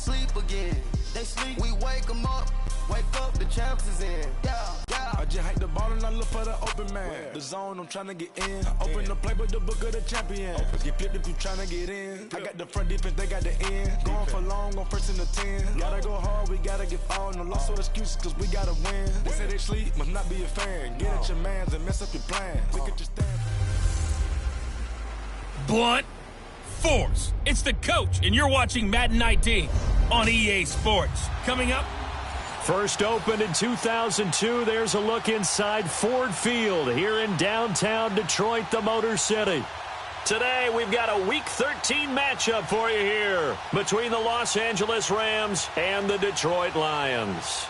sleep again. They sleep, we wake them up. Wake up, the champs is in. Yeah, yeah. I just hike the ball and I look for the open man. Where? The zone, I'm trying to get in. Open the playbook, the book of the champion. Get flipped if you trying to get in. I got the front defense, they got the end. Going for long, on first and the 10. Gotta go hard, we gotta get all. No loss or excuses, cause we gotta win. They say they sleep, must not be a fan. Get at your mans and mess up your plans. We could just stand. Blunt force. It's the coach, and you're watching Madden 19 on EA Sports. Coming up. First opened in 2002, there's a look inside Ford Field here in downtown Detroit, the Motor City. Today, we've got a Week 13 matchup for you here between the Los Angeles Rams and the Detroit Lions.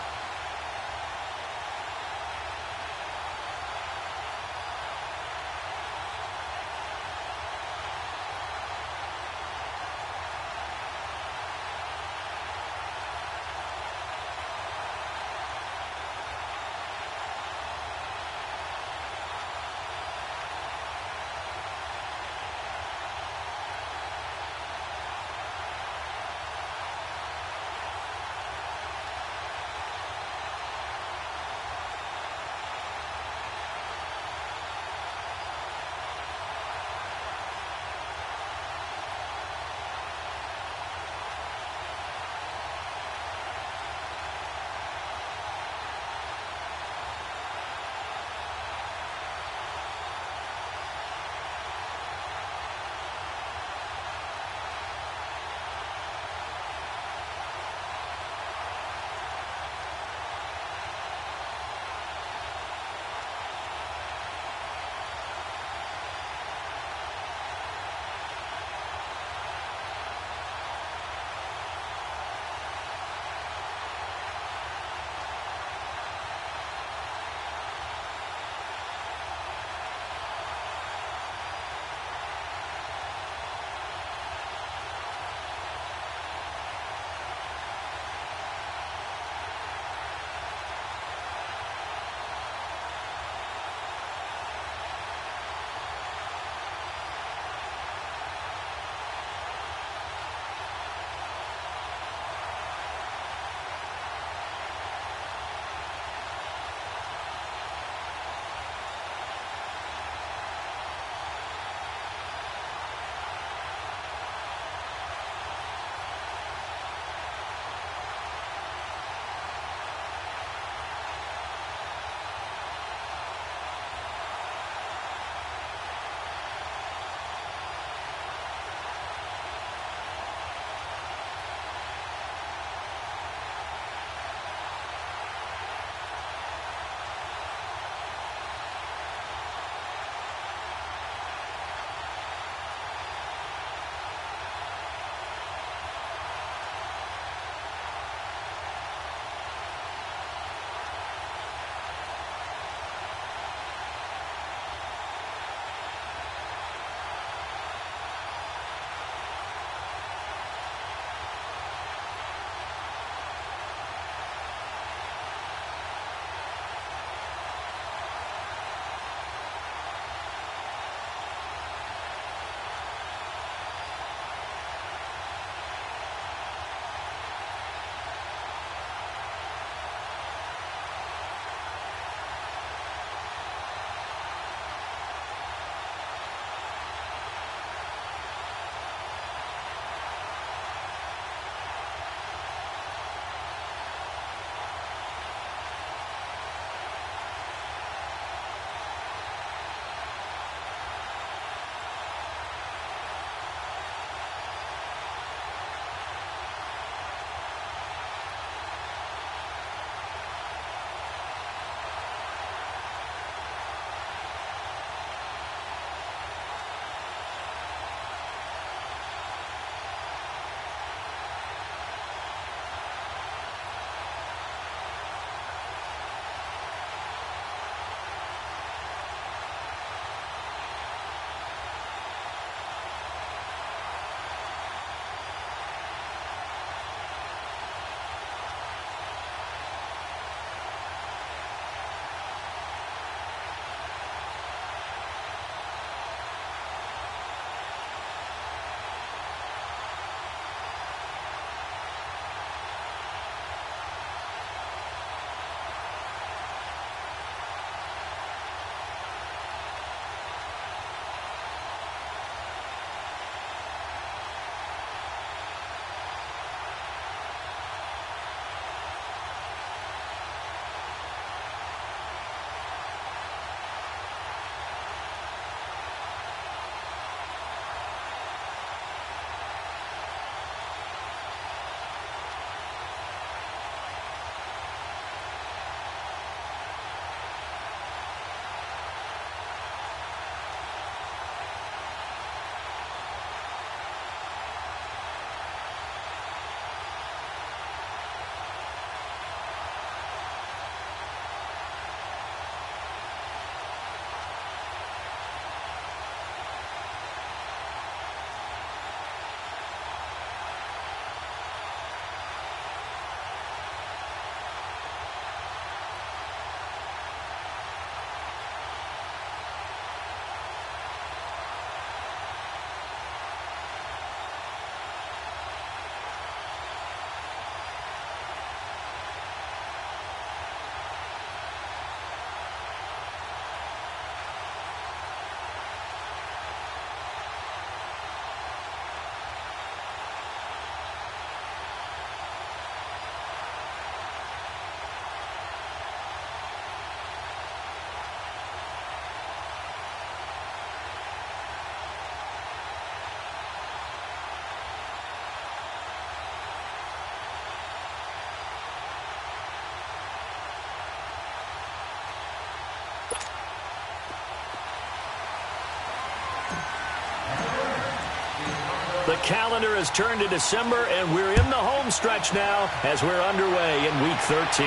The calendar has turned to December, and we're in the home stretch now as we're underway in Week 13.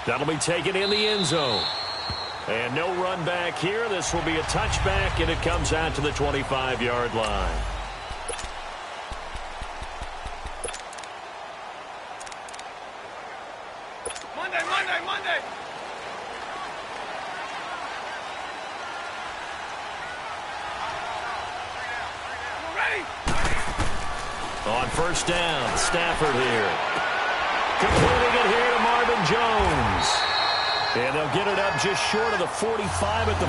That'll be taken in the end zone. And no run back here. This will be a touchback, and it comes out to the 25-yard line. Monday. On first down, Stafford here. Completing it here to Marvin Jones. And they'll get it up just short of the 45 at the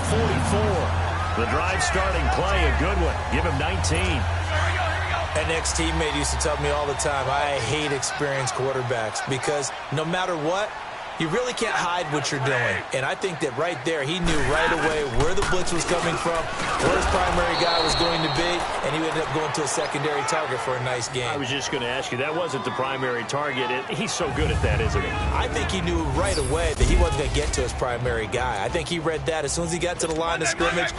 44. The drive starting play, a good one. Give him 19. An ex-teammate used to tell me all the time, I hate experienced quarterbacks because no matter what, you really can't hide what you're doing. And I think that right there, he knew right away where the blitz was coming from, where his primary guy was going to be, and he ended up going to a secondary target for a nice game. I was just going to ask you, that wasn't the primary target. He's so good at that, isn't he? I think he knew right away that he wasn't going to get to his primary guy. I think he read that as soon as he got to the line of scrimmage,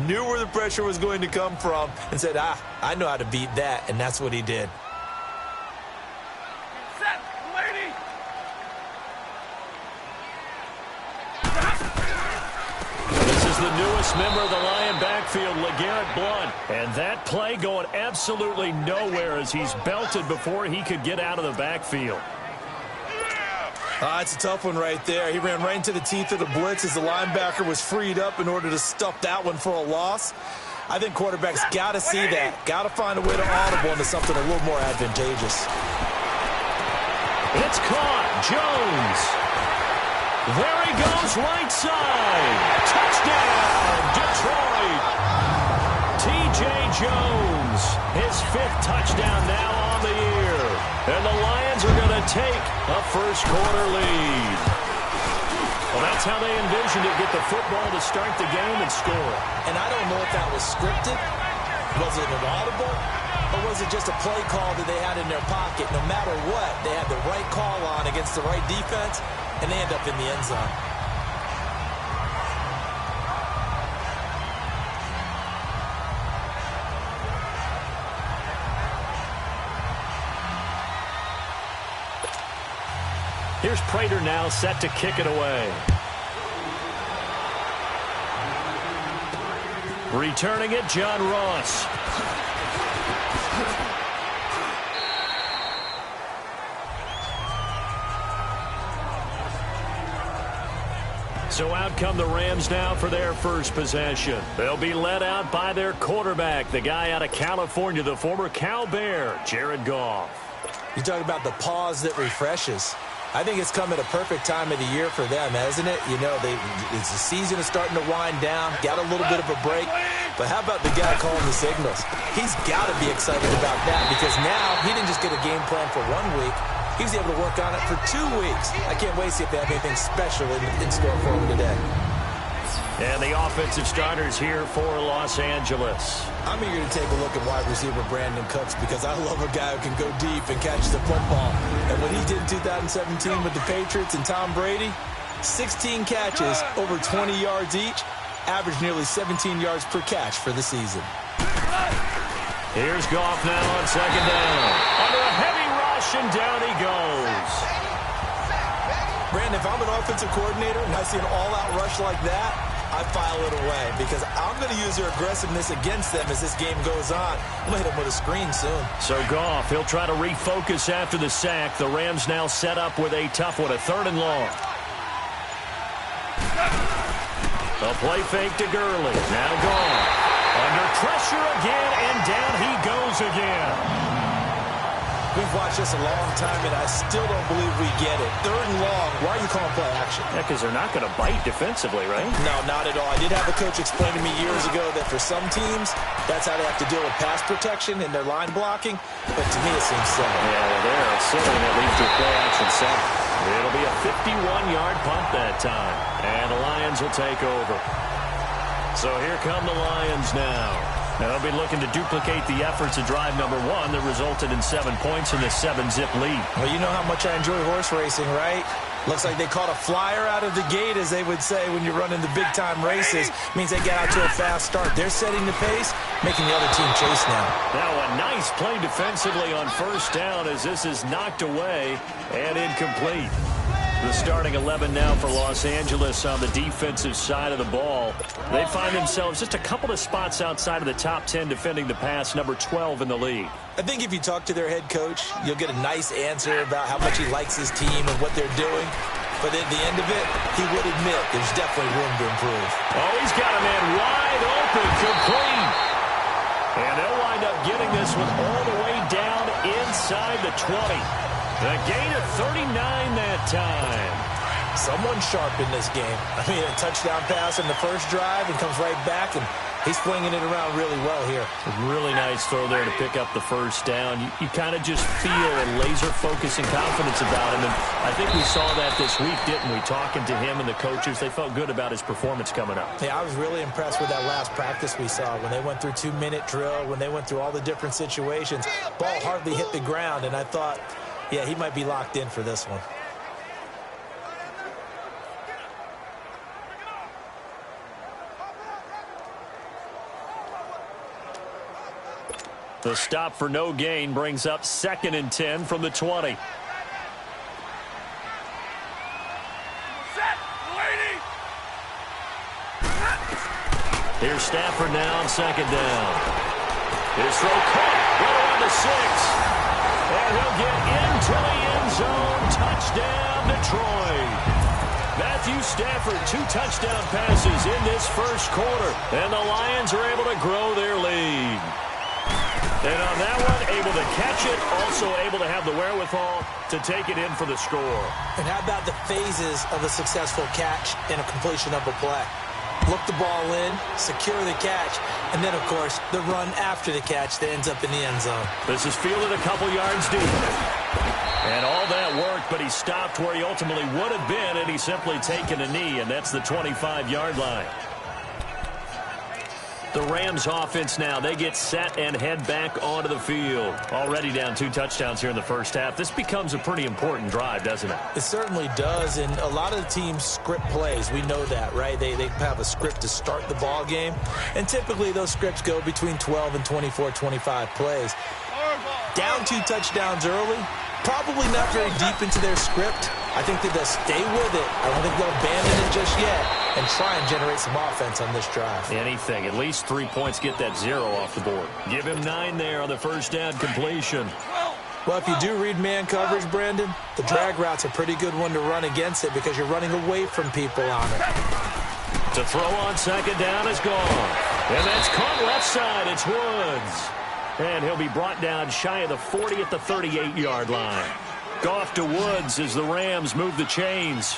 knew where the pressure was going to come from, and said, I know how to beat that, and that's what he did. The newest member of the Lion backfield, LeGarrette Blount. And that play going absolutely nowhere as he's belted before he could get out of the backfield. It's a tough one right there. He ran right into the teeth of the blitz as the linebacker was freed up in order to stuff that one for a loss. I think quarterbacks got to see that. Got to find a way to audible into something a little more advantageous. It's caught. Jones. There he goes, right side. Touchdown, Detroit. T.J. Jones, his 5th touchdown now on the year. And the Lions are going to take a first-quarter lead. Well, that's how they envisioned it, get the football to start the game and score. And I don't know if that was scripted. Was it an audible? Or was it just a play call that they had in their pocket? No matter what, they had the right call on against the right defense, and they end up in the end zone. Here's Prater now set to kick it away. Returning it, John Ross. So out come the Rams now for their first possession. They'll be led out by their quarterback, the guy out of California, the former Cal Bear, Jared Goff. You talk about the pause that refreshes. I think it's come at a perfect time of the year for them, hasn't it? You know, it's the season is starting to wind down, got a little bit of a break. But how about the guy calling the signals? He's got to be excited about that because now he didn't just get a game plan for 1 week. He was able to work on it for 2 weeks. I can't wait to see if they have anything special in store for him today. And the offensive starters here for Los Angeles. I'm eager to take a look at wide receiver Brandon Cooks because I love a guy who can go deep and catch the football. And what he did in 2017 with the Patriots and Tom Brady, 16 catches, over 20 yards each, averaged nearly 17 yards per catch for the season. Here's Goff now on second down. Under a heavy rush, and down he goes. Brandon, if I'm an offensive coordinator and I see an all-out rush like that, I file it away because I'm going to use their aggressiveness against them as this game goes on. I'm going to hit them with a screen soon. So Goff, he'll try to refocus after the sack. The Rams now set up with a tough one, a 3rd and long. A play fake to Gurley. Now Goff. Under pressure again, and down he goes again. We've watched this a long time, and I still don't believe we get it. 3rd and long. Why are you calling play action? Yeah, because they're not going to bite defensively, right? No, not at all. I did have a coach explain to me years ago that for some teams, that's how they have to deal with pass protection and their line blocking. But to me, it seems silly. Yeah, well, they're silly, and it leads to a play action set. It'll be a 51-yard punt that time, and the Lions will take over. So here come the Lions now. Now they'll be looking to duplicate the efforts of drive number 1 that resulted in 7 points in the 7-zip lead. Well, you know how much I enjoy horse racing, right? Looks like they caught a flyer out of the gate, as they would say when you're running the big-time races. Means they get out to a fast start. They're setting the pace, making the other team chase now. Now a nice play defensively on first down as this is knocked away and incomplete. The starting 11 now for Los Angeles on the defensive side of the ball. They find themselves just a couple of spots outside of the top 10 defending the pass, number 12 in the league. I think if you talk to their head coach, you'll get a nice answer about how much he likes his team and what they're doing. But at the end of it, he would admit there's definitely room to improve. Oh, he's got a man wide open, complete. And they'll wind up getting this one all the way down inside the 20. The gain of 39 that time. Someone sharp in this game. I mean, a touchdown pass in the first drive and comes right back, and he's swinging it around really well here. A really nice throw there to pick up the first down. You kind of just feel a laser focus and confidence about him, and I think we saw that this week, didn't we? Talking to him and the coaches, they felt good about his performance coming up. Yeah, I was really impressed with that last practice we saw when they went through 2-minute drill, when they went through all the different situations. Ball hardly hit the ground, and I thought, yeah, he might be locked in for this one. The stop for no gain brings up 2nd and 10 from the 20. Here's Stafford now on 2nd down. His throw caught right around the 6. And he'll get into the end zone. Touchdown, Detroit. Matthew Stafford, 2 touchdown passes in this first quarter. And the Lions are able to grow their lead. And on that one, able to catch it, also able to have the wherewithal to take it in for the score. And how about the phases of a successful catch and a completion of a play? Look the ball in, secure the catch, and then, of course, the run after the catch that ends up in the end zone. This is fielded a couple yards deep. And all that worked, but he stopped where he ultimately would have been, and he's simply taken a knee, and that's the 25-yard line. The Rams offense now, they get set and head back onto the field. Already down 2 touchdowns here in the first half. This becomes a pretty important drive, doesn't it? It certainly does, and a lot of the teams script plays. We know that, right? They have a script to start the ball game, and typically those scripts go between 12 and 24, 25 plays. Down 2 touchdowns early, probably not very deep into their script. I think that they'll stay with it. I don't think they'll abandon it just yet and try and generate some offense on this drive. Anything. At least 3 points, get that 0 off the board. Give him 9 there on the first down completion. Well, if you do read man coverage, Brandon, the drag route's a pretty good one to run against it because you're running away from people on it. To throw on 2nd down is gone. And that's caught left side. It's Woods. And he'll be brought down shy of the 40 at the 38-yard line. Goff to Woods as the Rams move the chains.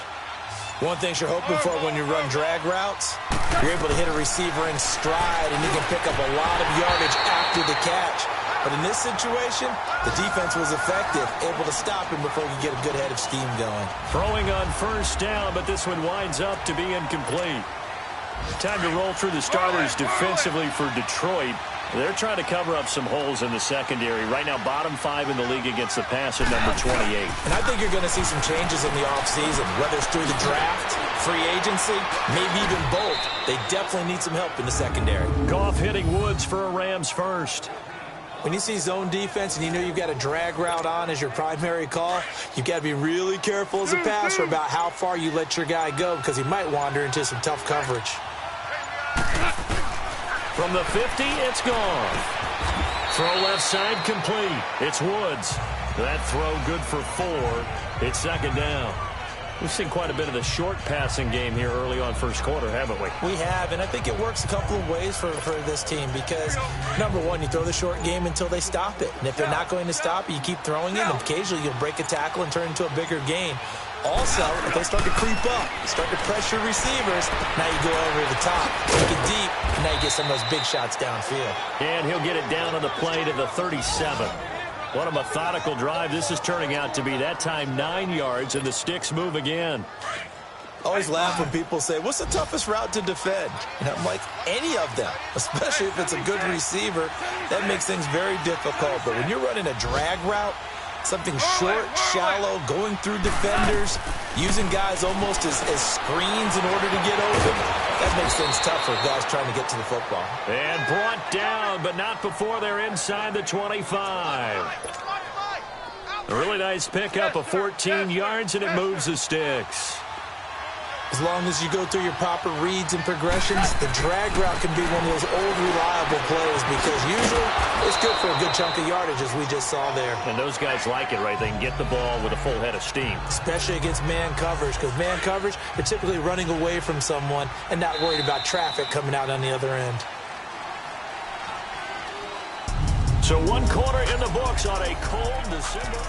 One thing you're hoping for when you run drag routes, you're able to hit a receiver in stride, and you can pick up a lot of yardage after the catch. But in this situation, the defense was effective, able to stop him before he could get a good head of steam going. Throwing on first down, but this one winds up to be incomplete. Time to roll through the starters defensively for Detroit. They're trying to cover up some holes in the secondary. Right now, bottom 5 in the league against the pass at number 28. And I think you're going to see some changes in the offseason, whether it's through the draft, free agency, maybe even both. They definitely need some help in the secondary. Goff hitting Woods for a Rams first. When you see zone defense and you know you've got a drag route on as your primary call, you've got to be really careful as a passer about how far you let your guy go because he might wander into some tough coverage. From the 50, it's gone. Throw left side complete. It's Woods. That throw good for 4. It's 2nd down. We've seen quite a bit of the short passing game here early on first quarter, haven't we? We have, and I think it works a couple of ways for this team because, number one, you throw the short game until they stop it. And if they're not going to stop it, you keep throwing it, and occasionally you'll break a tackle and turn it into a bigger gain. Also, if they start to creep up, start to pressure receivers, now you go over the top, take it deep, and now you get some of those big shots downfield. And he'll get it down on the play to the 37. What a methodical drive this is turning out to be. That time 9 yards, and the sticks move again. Always laugh when people say, what's the toughest route to defend? And I'm like, any of them, especially if it's a good receiver. That makes things very difficult. But when you're running a drag route, Something short, shallow, going through defenders, using guys almost as screens in order to get open. That makes things tough for guys trying to get to the football. And brought down, but not before they're inside the 25. A really nice pickup of 14 yards, and it moves the sticks. As long as you go through your proper reads and progressions, the drag route can be one of those old reliable plays because usually it's good for a good chunk of yardage, as we just saw there. And those guys like it, right? They can get the ball with a full head of steam. Especially against man coverage, because man coverage, they're typically running away from someone and not worried about traffic coming out on the other end. So 1 quarter in the books on a cold December.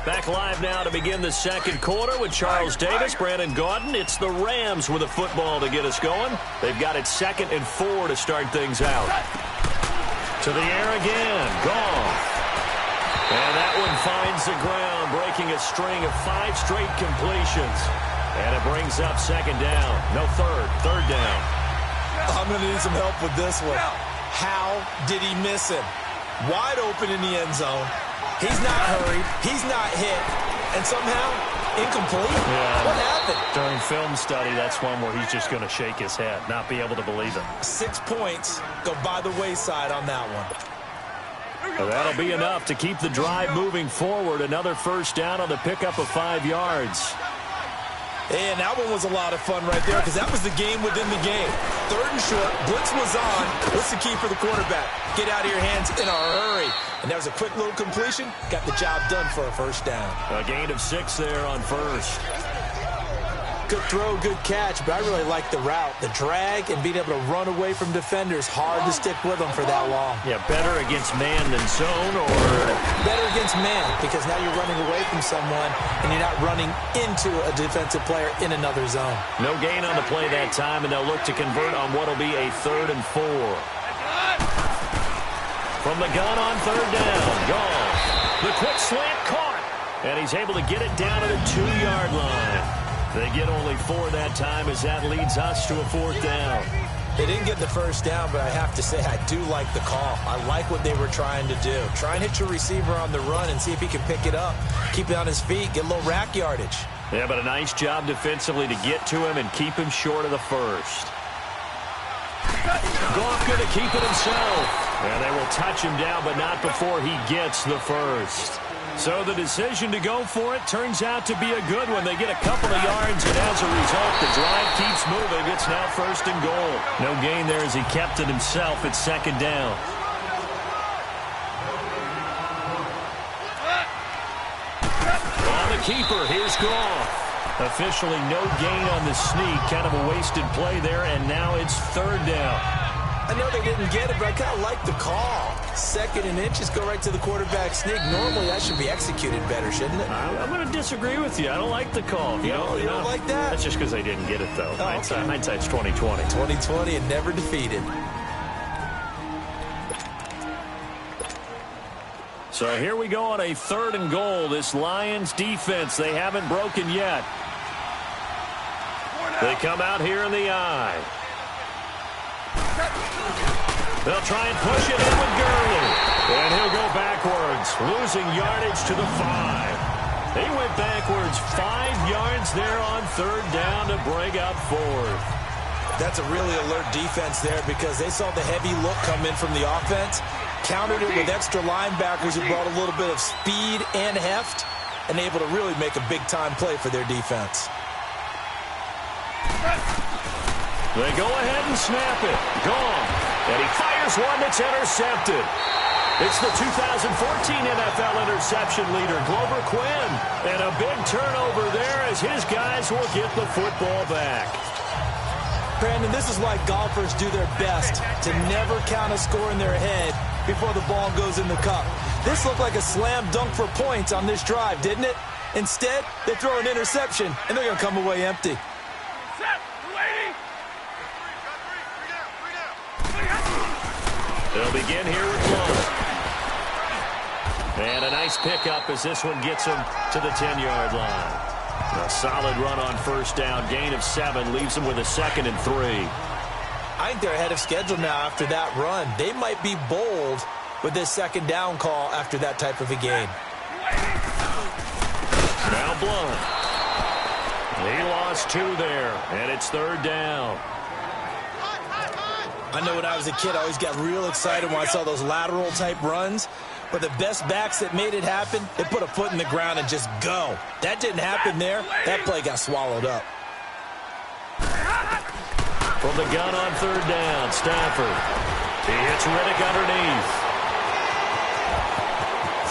Back live now to begin the second quarter with Charles Davis, Brandon Gaudin. It's the Rams with a football to get us going. They've got it 2nd and 4 to start things out. To the air again. Gone. And that one finds the ground, breaking a string of 5 straight completions. And it brings up 2nd down. No, third down. I'm going to need some help with this one. How did he miss him? Wide open in the end zone. He's not hurried. He's not hit. And somehow, incomplete? Yeah. What happened? During film study, that's one where he's just going to shake his head, not be able to believe it. 6 points go by the wayside on that one. Well, that'll be enough to keep the drive moving forward. Another first down on the pickup of 5 yards. And that one was a lot of fun right there because that was the game within the game. 3rd and short, blitz was on. What's the key for the quarterback? Get out of your hands in a hurry. And that was a quick little completion. Got the job done for a first down. A gain of 6 there on first. Good throw, good catch, but I really like the route. The drag and being able to run away from defenders. Hard to stick with them for that long. Yeah, better against man than zone, or? Better against man because now you're running away from someone and you're not running into a defensive player in another zone. No gain on the play that time, and they'll look to convert on what will be a 3rd and 4. From the gun on 3rd down. Gone. The quick slant caught. And he's able to get it down to the 2-yard line. They get only 4 that time as that leads us to a 4th down. They didn't get the first down, but I have to say I do like the call. I like what they were trying to do. Try and hit your receiver on the run and see if he can pick it up. Keep it on his feet, get a little rack yardage. Yeah, but a nice job defensively to get to him and keep him short of the first. Goff going to keep it himself. And they will touch him down, but not before he gets the first. So the decision to go for it turns out to be a good one. They get a couple of yards, and as a result, the drive keeps moving. It's now 1st and goal. No gain there as he kept it himself at 2nd down. On the keeper, here's Goff. Officially no gain on the sneak. Kind of a wasted play there, and now it's 3rd down. I know they didn't get it, but I kind of like the call. 2nd and inches, go right to the quarterback sneak. Normally, that should be executed better, shouldn't it? I'm going to disagree with you. I don't like the call. You don't like that? That's just because they didn't get it, though. Oh, okay. Hindsight's 2020. 2020 and never defeated. So here we go on a 3rd and goal. This Lions defense, they haven't broken yet. They come out here in the eye. They'll try and push it in with Gurley. And he'll go backwards, losing yardage to the 5. He went backwards 5 yards there on 3rd down to bring up 4th. That's a really alert defense there because they saw the heavy look come in from the offense, countered it with extra linebackers who brought a little bit of speed and heft, and able to really make a big-time play for their defense. They go ahead and snap it. Gone. And he fires one that's intercepted. It's the 2014 NFL interception leader, Glover Quinn. And a big turnover there as his guys will get the football back. Brandon, this is why golfers do their best to never count a score in their head before the ball goes in the cup. This looked like a slam dunk for points on this drive, didn't it? Instead, they throw an interception, and they're going to come away empty. They'll begin here with Long. And a nice pickup as this one gets him to the 10-yard line. A solid run on 1st down. Gain of 7 leaves them with a 2nd and 3. I think they're ahead of schedule now after that run. They might be bold with this 2nd down call after that type of a game. Blunt. He lost 2 there, and it's 3rd down. I know when I was a kid, I always got real excited when I saw those lateral-type runs. But the best backs that made it happen, they put a foot in the ground and just go. That didn't happen there. That play got swallowed up. From the gun on 3rd down, Stafford. He hits Riddick underneath.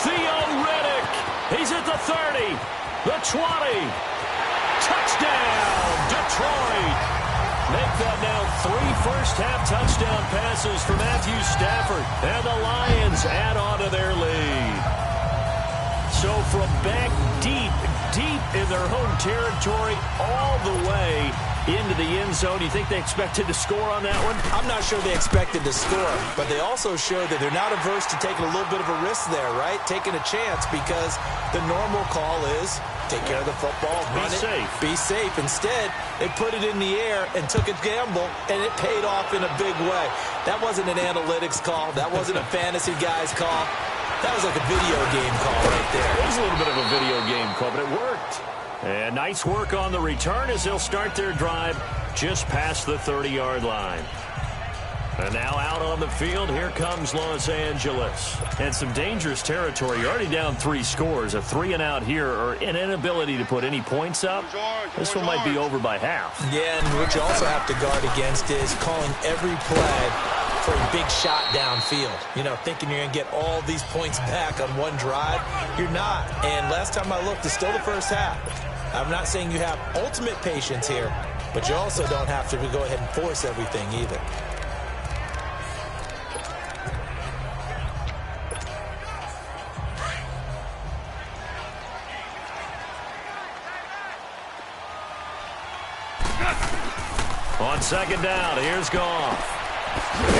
Theo Riddick. He's at the 30, the 20. Touchdown, Detroit. Make that now 3 first-half touchdown passes for Matthew Stafford. And the Lions add on to their lead. So from back deep in their home territory all the way into the end zone, you think they expected to score on that one? I'm not sure they expected to score, but they also showed that they're not averse to taking a little bit of a risk there, right? Taking a chance, because the normal call is take care of the football, run it, be safe. Instead, they put it in the air and took a gamble, and it paid off in a big way. That wasn't an analytics call. That wasn't a fantasy guy's call. That was like a video game call right there. It was a little bit of a video game call, but it worked. And nice work on the return as they'll start their drive just past the 30-yard line. And now out on the field, here comes Los Angeles. And some dangerous territory. You're already down 3 scores. A 3-and-out here, or an inability to put any points up. This one might be over by half. Yeah, and what you also have to guard against is calling every play for a big shot downfield. You know, thinking you're going to get all these points back on one drive. You're not. And last time I looked, it's still the first half. I'm not saying you have ultimate patience here, but you also don't have to go ahead and force everything either. On 2nd down, here's Goff.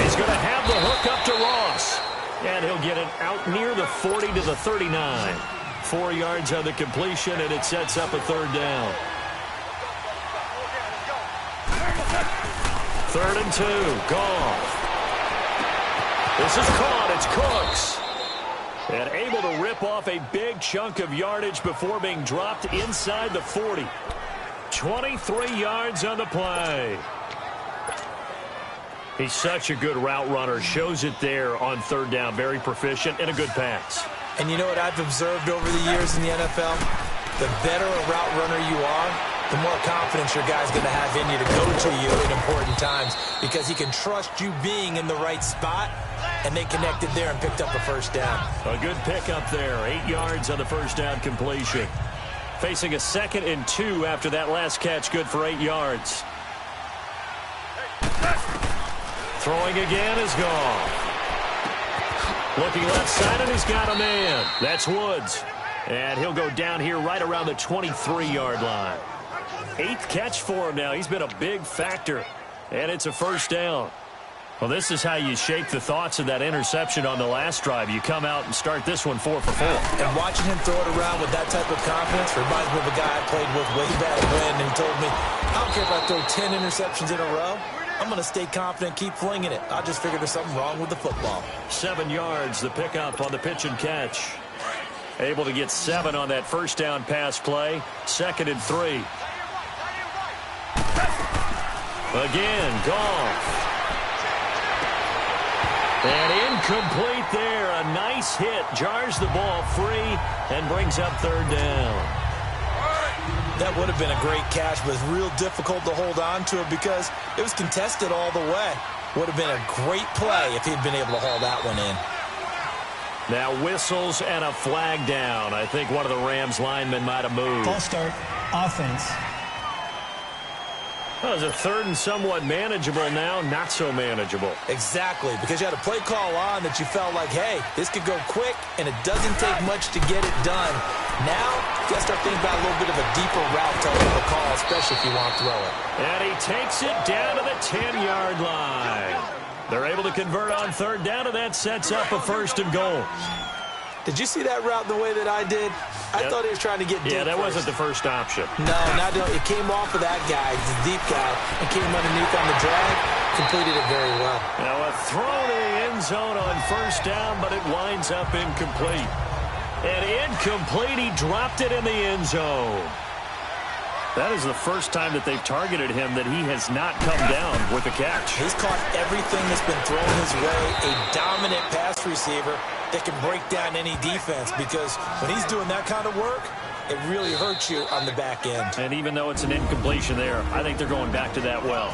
He's going to have the hook up to Ross. And he'll get it out near the 40 to the 39. 4 yards on the completion, and it sets up a 3rd down. 3rd and 2, Goff. This is caught, it's Cooks. And able to rip off a big chunk of yardage before being dropped inside the 40. 23 yards on the play. He's such a good route runner. Shows it there on 3rd down. Very proficient and a good pass. And you know what I've observed over the years in the NFL? The better a route runner you are, the more confidence your guy's going to have in you to go to you in important times, because he can trust you being in the right spot, and they connected there and picked up a 1st down. A good pickup there. 8 yards on the 1st down completion. Facing a 2nd and 2 after that last catch, good for 8 yards. Throwing again is Goff. Looking left side, and he's got a man. That's Woods. And he'll go down here right around the 23-yard line. 8th catch for him now. He's been a big factor. And it's a 1st down. Well, this is how you shake the thoughts of that interception on the last drive. You come out and start this one 4 for 4. And watching him throw it around with that type of confidence reminds me of a guy I played with way back when, and he told me, I don't care if I throw 10 interceptions in a row. I'm going to stay confident, keep flinging it. I just figured there's something wrong with the football. 7 yards, the pickup on the pitch and catch. Able to get 7 on that 1st down pass play. 2nd and 3. Again, Goff. And incomplete there. A nice hit. Jars the ball free and brings up 3rd down. That would have been a great catch, but it's real difficult to hold on to it because it was contested all the way. Would have been a great play if he'd been able to haul that one in. Now whistles and a flag down. I think one of the Rams linemen might have moved. False start, offense. That was a 3rd and somewhat manageable, now not so manageable. Exactly, because you had a play call on that you felt like, hey, this could go quick, and it doesn't take much to get it done. Now, you got to start thinking about a little bit of a deeper route type of a call, especially if you want to throw it. And he takes it down to the 10-yard line. They're able to convert on 3rd down, and that sets up a 1st and goal. Did you see that route the way that I did? I thought he was trying to get deep. Yeah, that first. wasn't the first option. No, it came off of that guy, the deep guy, and came underneath on the drag, completed it very well. Now a throw to the end zone on 1st down, but it winds up incomplete. And incomplete. He dropped it in the end zone. That is the first time that they've targeted him that he has not come down with a catch. He's caught everything that's been thrown his way. A dominant pass receiver that can break down any defense, because when he's doing that kind of work, it really hurts you on the back end. And even though it's an incompletion there, I think they're going back to that well.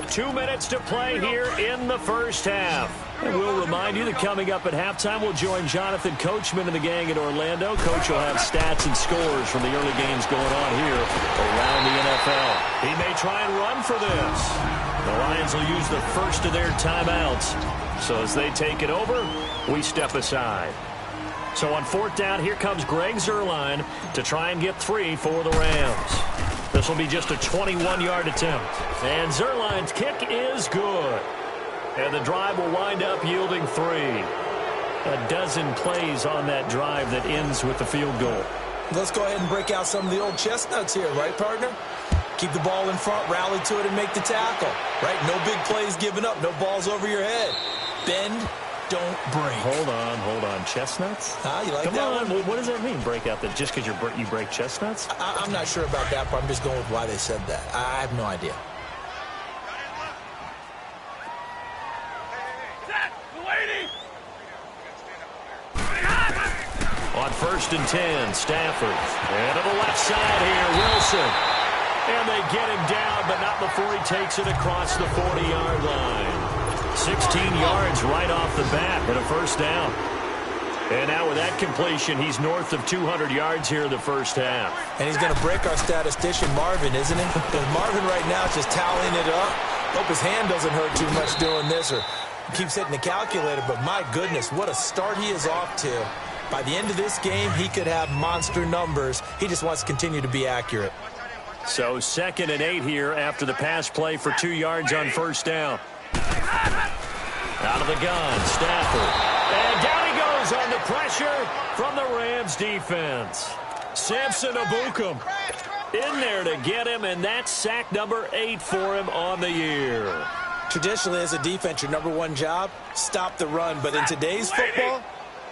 2 minutes to play here in the first half. And we'll remind you that coming up at halftime, we'll join Jonathan Coachman and the gang in Orlando. Coach will have stats and scores from the early games going on here around the NFL. He may try and run for this. The Lions will use the first of their timeouts. So as they take it over, we step aside. So on fourth down, here comes Greg Zuerlein to try and get 3 for the Rams. This will be just a 21-yard attempt. And Zuerlein's kick is good. And the drive will wind up yielding 3. A dozen plays on that drive that ends with the field goal. Let's go ahead and break out some of the old chestnuts here, right, partner? Keep the ball in front, rally to it, and make the tackle. Right? No big plays given up, no balls over your head. Bend, don't break. Hold on. Chestnuts? You like Come that on. one? What does that mean, break out? That just because you break chestnuts? I'm not sure about that, but I'm just going with why they said that. I have no idea. On 1st and 10, Stafford. And to the left side here, Wilson. And they get him down, but not before he takes it across the 40-yard line. 16 yards right off the bat, but a first down. And now with that completion, he's north of 200 yards here in the first half. And he's going to break our statistician, Marvin, isn't he? Because Marvin right now is just tallying it up. Hope his hand doesn't hurt too much doing this, or keeps hitting the calculator. But my goodness, what a start he is off to. By the end of this game, he could have monster numbers. He just wants to continue to be accurate. So 2nd and 8 here after the pass play for 2 yards on first down. Out of the gun, Stafford. And down he goes on the pressure from the Rams defense. Samson Ebukam in there to get him, and that's sack number 8 for him on the year. Traditionally, as a defense, your number one job, stop the run. But in today's football,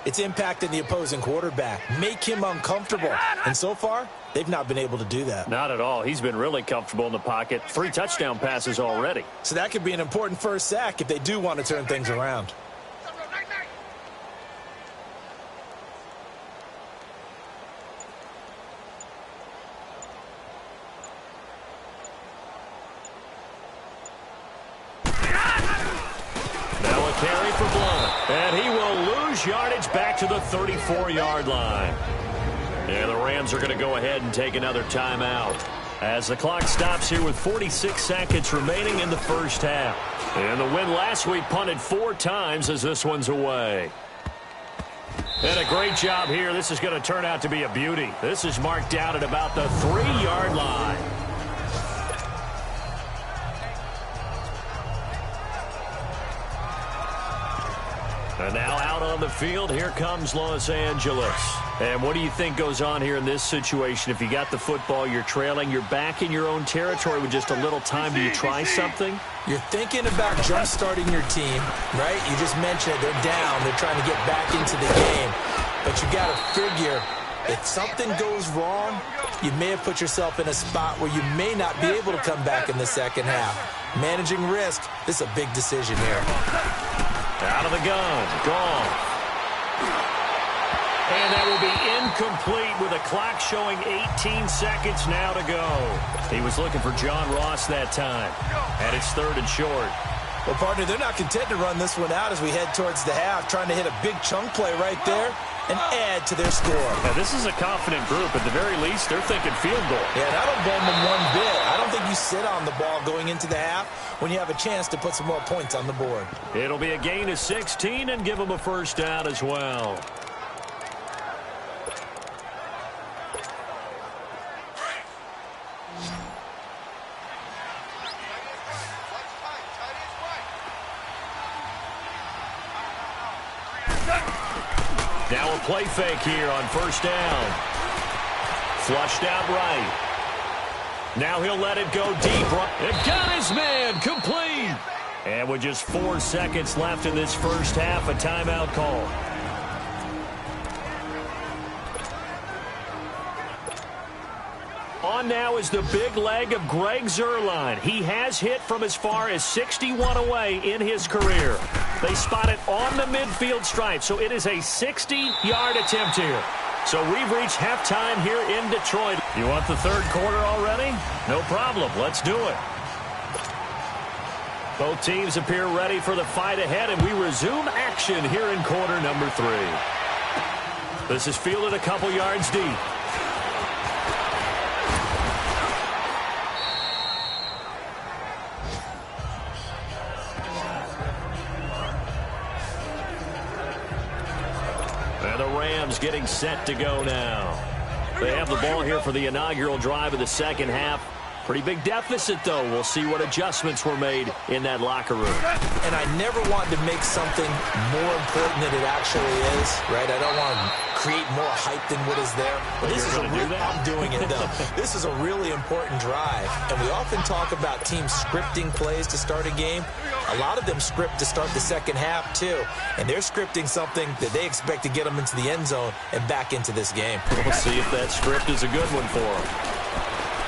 it's impacting the opposing quarterback. Make him uncomfortable. And so far, they've not been able to do that. Not at all. He's been really comfortable in the pocket. 3 touchdown passes already. So that could be an important first sack if they do want to turn things around. Now a carry for Blount. And he will lose yardage back to the 34-yard line. And the Rams are going to go ahead and take another timeout as the clock stops here with 46 seconds remaining in the first half. And the win last week punted 4 times as this one's away. And a great job here. This is going to turn out to be a beauty. This is marked out at about the 3-yard line. And now out on the field, here comes Los Angeles. And what do you think goes on here in this situation? If you got the football, you're trailing, you're back in your own territory with just a little time. Do you try something? You're thinking about jump-starting your team, right? You just mentioned it. They're down. They're trying to get back into the game. But you got to figure, if something goes wrong, you may have put yourself in a spot where you may not be able to come back in the second half. Managing risk, this is a big decision here. Out of the gun, gone. And that will be incomplete with a clock showing 18 seconds now to go. He was looking for John Ross that time. And it's 3rd and short. Well, partner, they're not content to run this one out as we head towards the half, trying to hit a big chunk play right there and add to their score. Now, this is a confident group. At the very least, they're thinking field goal. Yeah, and I don't blame them one bit. I don't think you sit on the ball going into the half when you have a chance to put some more points on the board. It'll be a gain of 16 and give them a first down as well. Now a play fake here on first down. Flushed out right. Now he'll let it go deep. It got his man complete. And with just 4 seconds left in this first half, a timeout call. On now is the big leg of Greg Zuerlein. He has hit from as far as 61 away in his career. They spot it on the midfield stripe, so it is a 60-yard attempt here. So we've reached halftime here in Detroit. You want the third quarter already? No problem. Let's do it. Both teams appear ready for the fight ahead, and we resume action here in quarter number 3. This is fielded a couple yards deep. And the Rams getting set to go now. They have the ball here for the inaugural drive of the second half. Pretty big deficit, though. We'll see what adjustments were made in that locker room. And I never want to make something more important than it actually is, right? I don't want to create more hype than what is there. But this is I'm doing it, though. This is a really important drive. And we often talk about teams scripting plays to start a game. A lot of them script to start the second half, too. And they're scripting something that they expect to get them into the end zone and back into this game. We'll see if that script is a good one for them.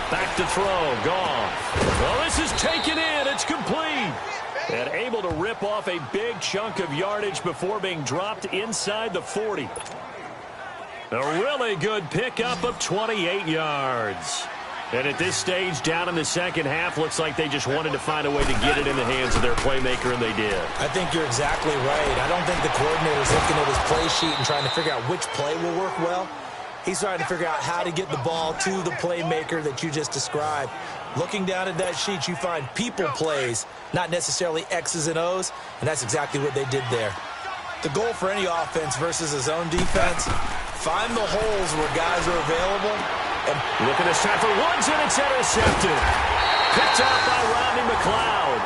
Back to throw, gone. Well, this is taken in. It's complete. And able to rip off a big chunk of yardage before being dropped inside the 40. A really good pickup of 28 yards. And at this stage, down in the second half, looks like they just wanted to find a way to get it in the hands of their playmaker, and they did. I think you're exactly right. I don't think the coordinator's looking at his play sheet and trying to figure out which play will work well. He's trying to figure out how to get the ball to the playmaker that you just described. Looking down at that sheet, you find people plays, not necessarily X's and O's, and that's exactly what they did there. The goal for any offense versus a zone defense, find the holes where guys are available. And look at this time for Woods, and it's intercepted. Picked off by Rodney McLeod.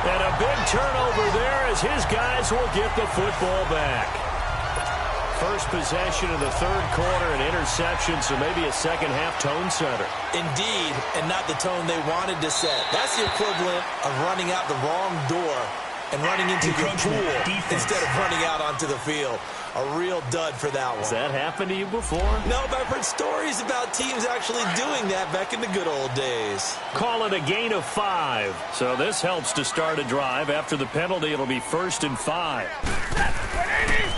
And a big turnover there as his guys will get the football back. First possession of the third quarter, an interception, so maybe a second-half tone setter. Indeed, and not the tone they wanted to set. That's the equivalent of running out the wrong door and running into your pool instead of running out onto the field. A real dud for that one. Has that happened to you before? No, but I've heard stories about teams actually doing that back in the good old days. Call it a gain of 5. So this helps to start a drive. After the penalty, it'll be 1st and 5.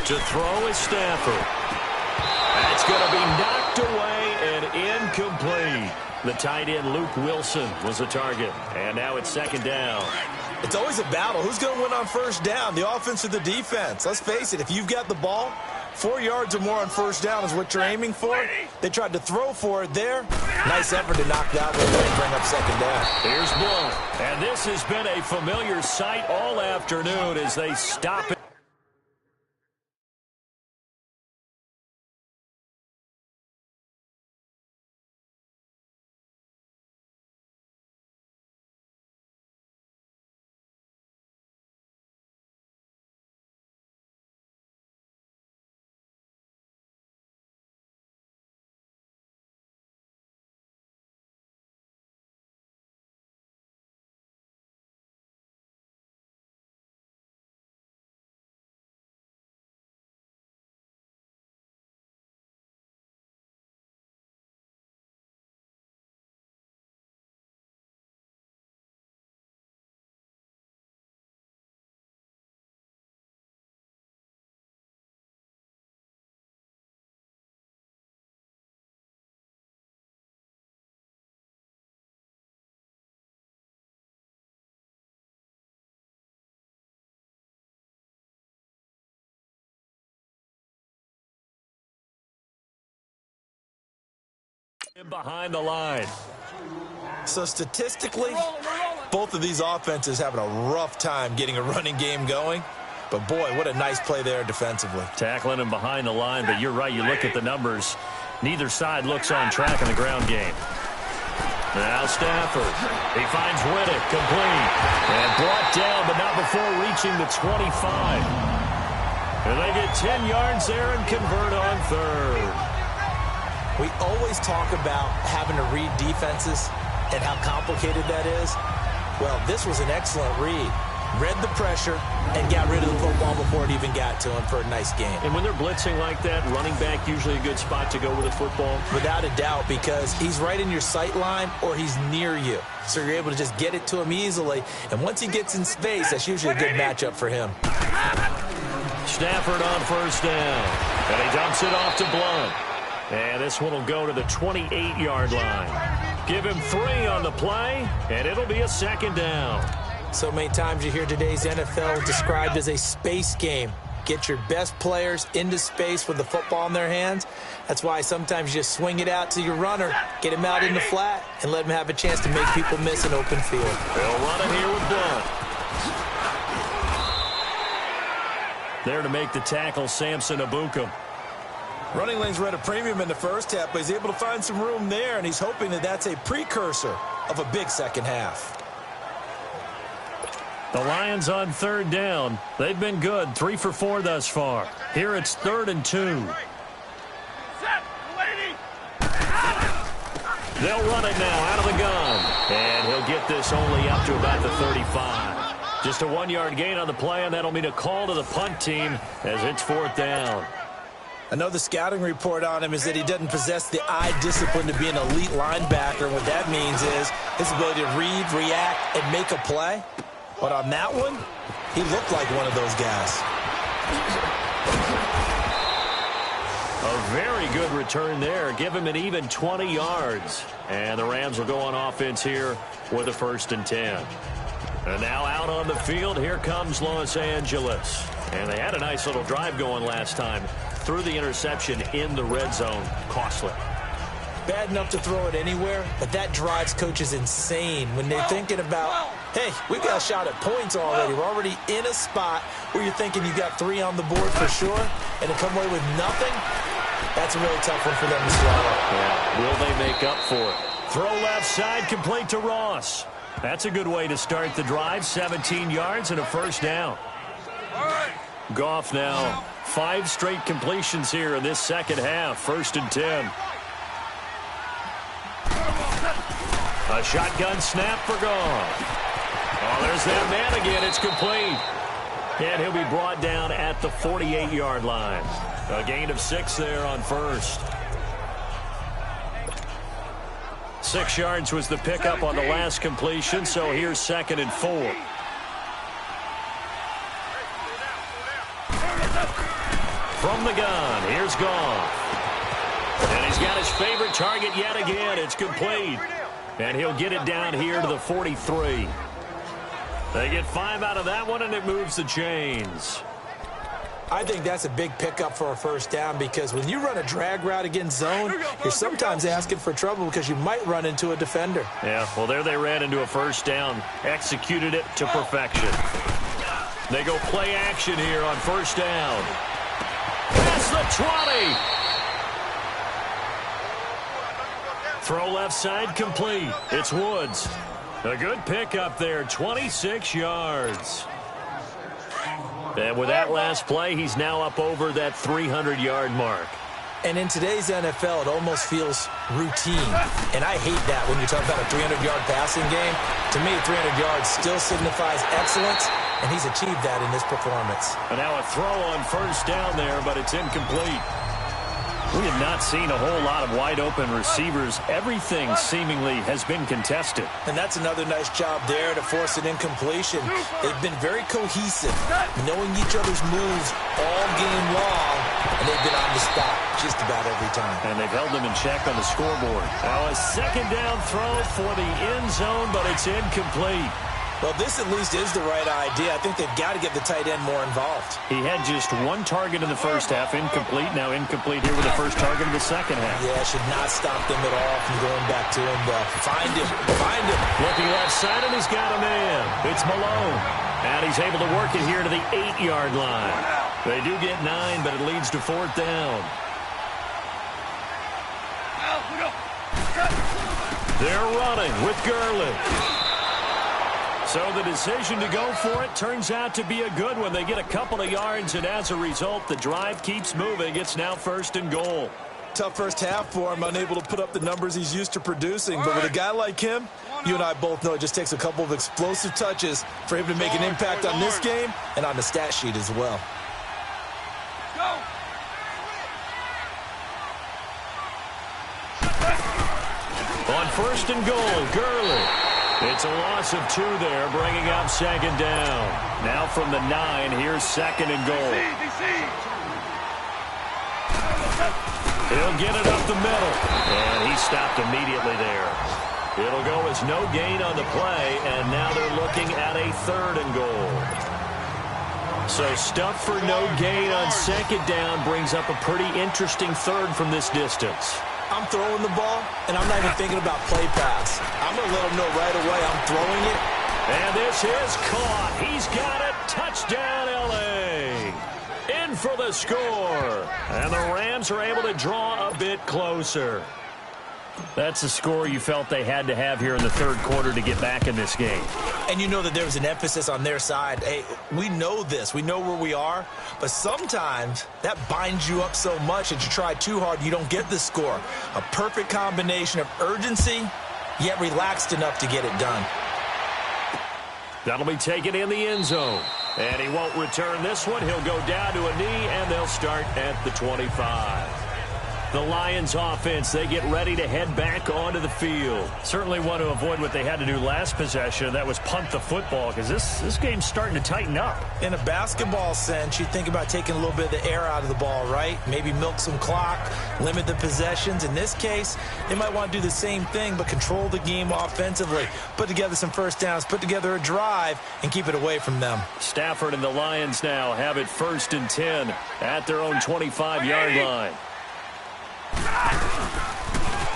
To throw is Stafford. That's going to be knocked away and incomplete. The tight end, Luke Wilson, was a target. And now it's 2nd down. It's always a battle. Who's going to win on 1st down, the offense or the defense? Let's face it, if you've got the ball, 4 yards or more on 1st down is what you're aiming for. They tried to throw for it there. Nice effort to knock that one away and bring up 2nd down. Here's Blunt. And this has been a familiar sight all afternoon as they stop it. Behind the line. So statistically, both of these offenses having a rough time getting a running game going. But boy, what a nice play there defensively. Tackling him behind the line, but you're right, you look at the numbers. Neither side looks on track in the ground game. Now Stafford. He finds Riddick, complete. And brought down, but not before reaching the 25. And they get 10 yards there and convert on 3rd. We always talk about having to read defenses and how complicated that is. Well, this was an excellent read. read the pressure, and got rid of the football before it even got to him for a nice game. And when they're blitzing like that, running back usually a good spot to go with the football? Without a doubt, because he's right in your sight line or he's near you. So you're able to just get it to him easily. And once he gets in space, that's usually a good matchup for him. Stafford on first down. And he dumps it off to Blunt. And this one will go to the 28-yard line. Give him 3 on the play, and it'll be a second down. So many times you hear today's NFL described as a space game. Get your best players into space with the football in their hands. That's why sometimes you just swing it out to your runner, get him out in the flat, and let him have a chance to make people miss an open field. They'll run it here with Blunt. There to make the tackle, Samson Abuka. Running lanes were at a premium in the first half, but he's able to find some room there, and he's hoping that that's a precursor of a big second half. The Lions on third down. They've been good, 3 for 4 thus far. Here it's 3rd and 2. They'll run it now out of the gun. And he'll get this only up to about the 35. Just a 1-yard gain on the play, and that'll mean a call to the punt team as it's 4th down. I know the scouting report on him is that he doesn't possess the eye discipline to be an elite linebacker. What that means is his ability to read, react, and make a play. But on that one, he looked like one of those guys. A very good return there. Give him an even 20 yards. And the Rams will go on offense here with a 1st and 10. And now out on the field, here comes Los Angeles. And they had a nice little drive going last time. Threw the interception in the red zone. Costly. Bad enough to throw it anywhere, but that drives coaches insane when they're thinking about, hey, we've got a shot at points already. We're already in a spot where you're thinking you got 3 on the board for sure, and to come away with nothing, that's a really tough one for them to swallow. Yeah. Will they make up for it? Throw left side, complete to Ross. That's a good way to start the drive. 17 yards and a 1st down. Goff now 5 straight completions here in this second half. 1st and 10. A shotgun snap for Goff. Oh, there's that man again. It's complete. And he'll be brought down at the 48-yard line. A gain of 6 there on 1st. 6 yards was the pickup on the last completion, so here's 2nd and 4. From the gun, here's Goff. And he's got his favorite target yet again. It's complete. And he'll get it down here to the 43. They get 5 out of that one, and it moves the chains. I think that's a big pickup for a 1st down because when you run a drag route against zone, you're sometimes asking for trouble because you might run into a defender. Yeah, well, there they ran into a 1st down. Executed it to perfection. They go play action here on 1st down. Past the 20. Throw left side complete. It's Woods. A good pickup there, 26 yards. And with that last play, he's now up over that 300-yard mark. And in today's NFL, it almost feels routine. And I hate that when you talk about a 300-yard passing game. To me, 300 yards still signifies excellence, and he's achieved that in this performance. And now a throw on 1st down there, but it's incomplete. We have not seen a whole lot of wide-open receivers. Everything seemingly has been contested. And that's another nice job there to force an incompletion. They've been very cohesive, knowing each other's moves all game long, and they've been on the spot just about every time. And they've held them in check on the scoreboard. Now a 2nd down throw for the end zone, but it's incomplete. Well, this at least is the right idea. I think they've got to get the tight end more involved. He had just 1 target in the first half, incomplete. Now incomplete here with the first target in the second half. Yeah, should not stop them at all from going back to him. Find him. Find him. Looking left side, and he's got a man. It's Malone. And he's able to work it here to the 8-yard line. They do get 9, but it leads to 4th down. They're running with Gurley. So the decision to go for it turns out to be a good one. They get a couple of yards, and as a result, the drive keeps moving. It's now 1st and goal. Tough first half for him, unable to put up the numbers he's used to producing. But with a guy like him, you and I both know it just takes a couple of explosive touches for him to make an impact on this game and on the stat sheet as well. On first and goal, Gurley. It's a loss of 2 there, bringing up second down. Now from the 9, here's second and goal. He'll get it up the middle, and he stopped immediately there. It'll go as no gain on the play, and now they're looking at a third and goal. So stuff for no gain on second down brings up a pretty interesting third from this distance. I'm throwing the ball, and I'm not even thinking about play pass. I'm going to let them know right away I'm throwing it. And this is caught. He's got it. Touchdown, L.A. In for the score. And the Rams are able to draw a bit closer. That's the score you felt they had to have here in the third quarter to get back in this game. And you know that there was an emphasis on their side. Hey, we know this. We know where we are. But sometimes that binds you up so much that you try too hard, you don't get the score. A perfect combination of urgency, yet relaxed enough to get it done. That'll be taken in the end zone. And he won't return this one. He'll go down to a knee, and they'll start at the 25. The Lions offense, they get ready to head back onto the field. Certainly want to avoid what they had to do last possession. That was punt the football, because this game's starting to tighten up. In a basketball sense, you think about taking a little bit of the air out of the ball, right? Maybe milk some clock, limit the possessions. In this case, they might want to do the same thing, but control the game offensively. Put together some first downs, put together a drive, and keep it away from them. Stafford and the Lions now have it 1st and 10 at their own 25-yard line.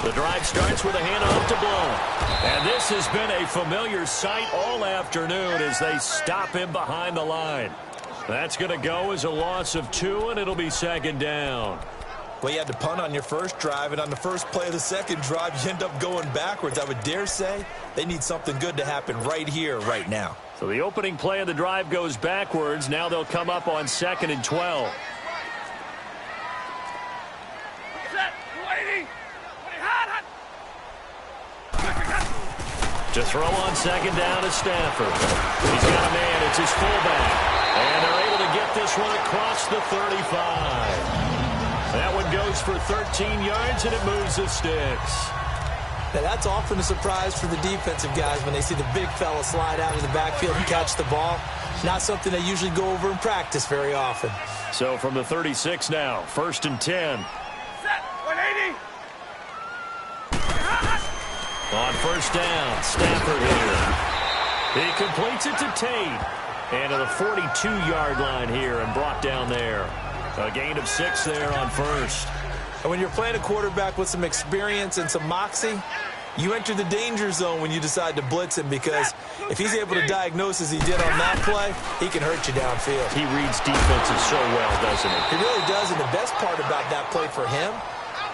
The drive starts with a handoff to Blount. And this has been a familiar sight all afternoon as they stop him behind the line. That's going to go as a loss of 2, and it'll be second down. Well, you had to punt on your first drive, and on the first play of the second drive, you end up going backwards. I would dare say they need something good to happen right here, right now. So the opening play of the drive goes backwards. Now they'll come up on 2nd and 12. To throw on second down is Stafford. He's got a man. It's his fullback. And they're able to get this one across the 35. That one goes for 13 yards, and it moves the sticks. Now, that's often a surprise for the defensive guys when they see the big fella slide out of the backfield and catch the ball. Not something they usually go over in practice very often. So from the 36 now, 1st and 10. Set, 180. On first down, Stafford here. He completes it to Tate. And to the 42-yard line here and brought down there. A gain of 6 there on first. And when you're playing a quarterback with some experience and some moxie, you enter the danger zone when you decide to blitz him, because if he's able to diagnose as he did on that play, he can hurt you downfield. He reads defenses so well, doesn't he? He really does, and the best part about that play for him,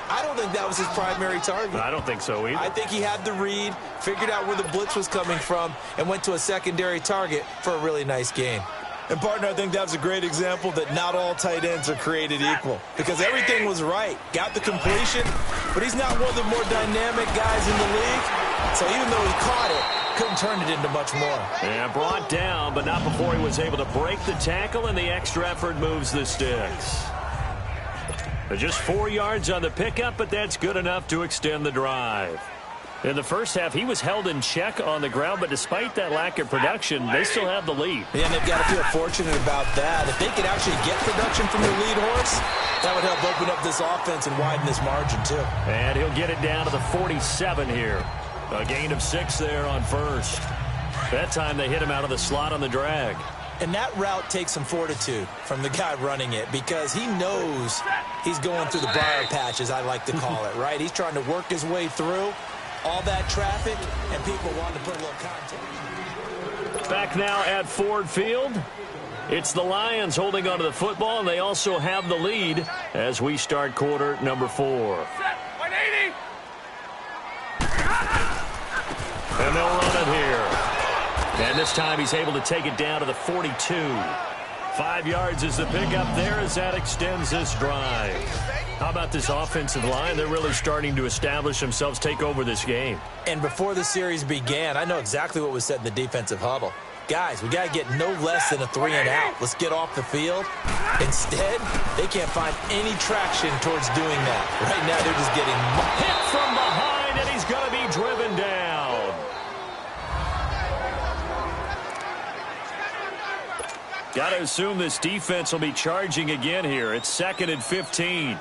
I don't think that was his primary target. I don't think so either. I think he had the read, figured out where the blitz was coming from, and went to a secondary target for a really nice gain. And, partner, I think that was a great example that not all tight ends are created equal, because everything was right. Got the completion, but he's not one of the more dynamic guys in the league. So even though he caught it, couldn't turn it into much more. Yeah, brought down, but not before he was able to break the tackle, and the extra effort moves the sticks. Just 4 yards on the pickup, but that's good enough to extend the drive. In the first half, he was held in check on the ground, but despite that lack of production, they still have the lead. Yeah, and they've got to feel fortunate about that. If they could actually get production from their lead horse, that would help open up this offense and widen this margin, too. And he'll get it down to the 47 here. A gain of 6 there on first. That time they hit him out of the slot on the drag. And that route takes some fortitude from the guy running it, because he knows he's going through the briar patch, as I like to call it, right? He's trying to work his way through all that traffic, and people want to put a little contact. Back now at Ford Field. It's the Lions holding onto the football, and they also have the lead as we start quarter number 4. 180. And they'll run it here. And this time he's able to take it down to the 42. 5 yards is the pickup there as that extends this drive. How about this offensive line? They're really starting to establish themselves, take over this game. And before the series began, I know exactly what was said in the defensive huddle. Guys, we got to get no less than a 3-and-out. Let's get off the field. Instead, they can't find any traction towards doing that. Right now, they're just getting hit from behind, and he's going to be driven down. Got to assume this defense will be charging again here. It's 2nd and 15.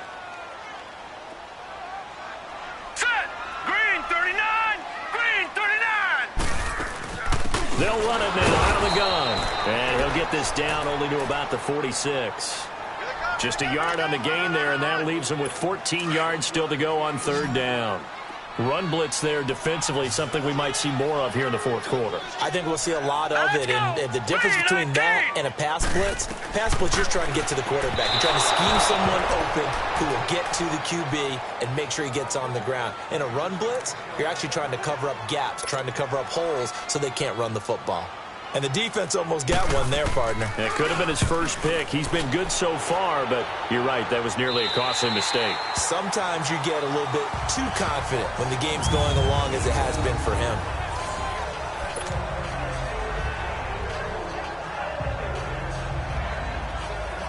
They'll run it now out of the gun. And he'll get this down only to about the 46. Just a yard on the gain there, and that leaves him with 14 yards still to go on 3rd down. Run blitz there defensively, something we might see more of here in the 4th quarter. I think we'll see a lot of it, and the difference between that and a pass blitz, you're trying to get to the quarterback. You're trying to scheme someone open who will get to the QB and make sure he gets on the ground. In a run blitz, you're actually trying to cover up gaps, trying to cover up holes so they can't run the football. And the defense almost got one there, partner. It could have been his first pick. He's been good so far, but you're right, that was nearly a costly mistake. Sometimes you get a little bit too confident when the game's going along as it has been for him.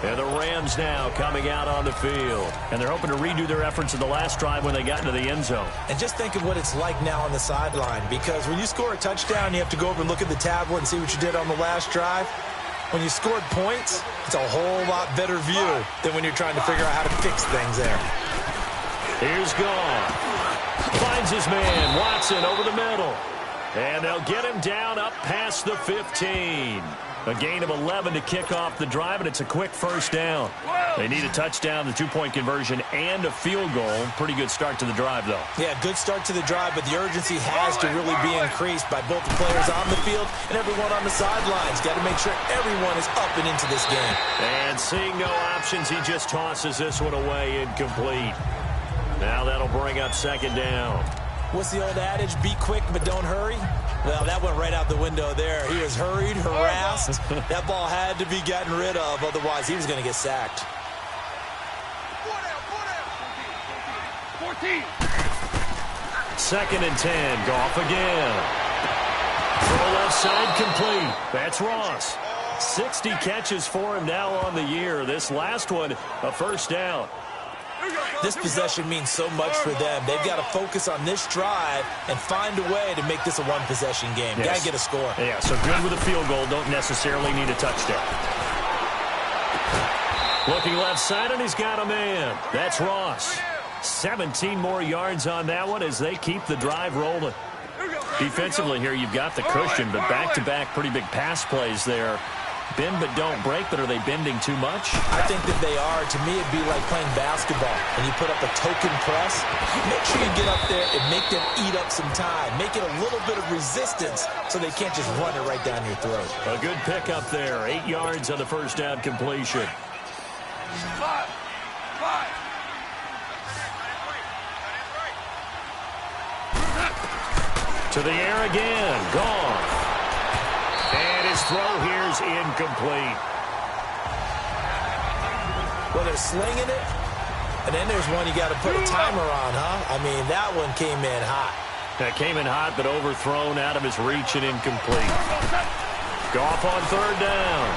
And the Rams now coming out on the field. And they're hoping to redo their efforts in the last drive when they got into the end zone. And just think of what it's like now on the sideline, because when you score a touchdown, you have to go over and look at the tablet and see what you did on the last drive. When you scored points, it's a whole lot better view than when you're trying to figure out how to fix things there. Here's Gone. Finds his man, Watson, over the middle. And they'll get him down up past the 15. A gain of 11 to kick off the drive, and it's a quick 1st down. They need a touchdown, the 2-point conversion, and a field goal. Pretty good start to the drive, though. Yeah, good start to the drive, but the urgency has to really be increased by both the players on the field and everyone on the sidelines. Got to make sure everyone is up and into this game. And seeing no options, he just tosses this one away, incomplete. Now that'll bring up 2nd down. What's the old adage? Be quick, but don't hurry. Well, that went right out the window there. He was hurried, harassed. That ball had to be gotten rid of, otherwise he was going to get sacked. 2nd and 10. Goff again. Throw left side complete. That's Ross. 60 catches for him now on the year. This last one, a 1st down. This possession means so much for them. They've got to focus on this drive and find a way to make this a one-possession game. Yes. Got to get a score. Yeah, so good with a field goal. Don't necessarily need a touchdown. Looking left side, and he's got a man. That's Ross. 17 more yards on that one as they keep the drive rolling. Defensively here, you've got the cushion, but back-to-back pretty big pass plays there. Bend but don't break, but are they bending too much? I think that they are. To me, it'd be like playing basketball. When you put up a token press, make sure you get up there and make them eat up some time. Make it a little bit of resistance so they can't just run it right down your throat. A good pickup there. 8 yards on the 1st down completion. To the air again. Gone. And his throw here's incomplete. Well, they're slinging it, and then there's one you got to put a timer on, huh? I mean, that one came in hot. That came in hot, but overthrown out of his reach and incomplete. Goff on 3rd down.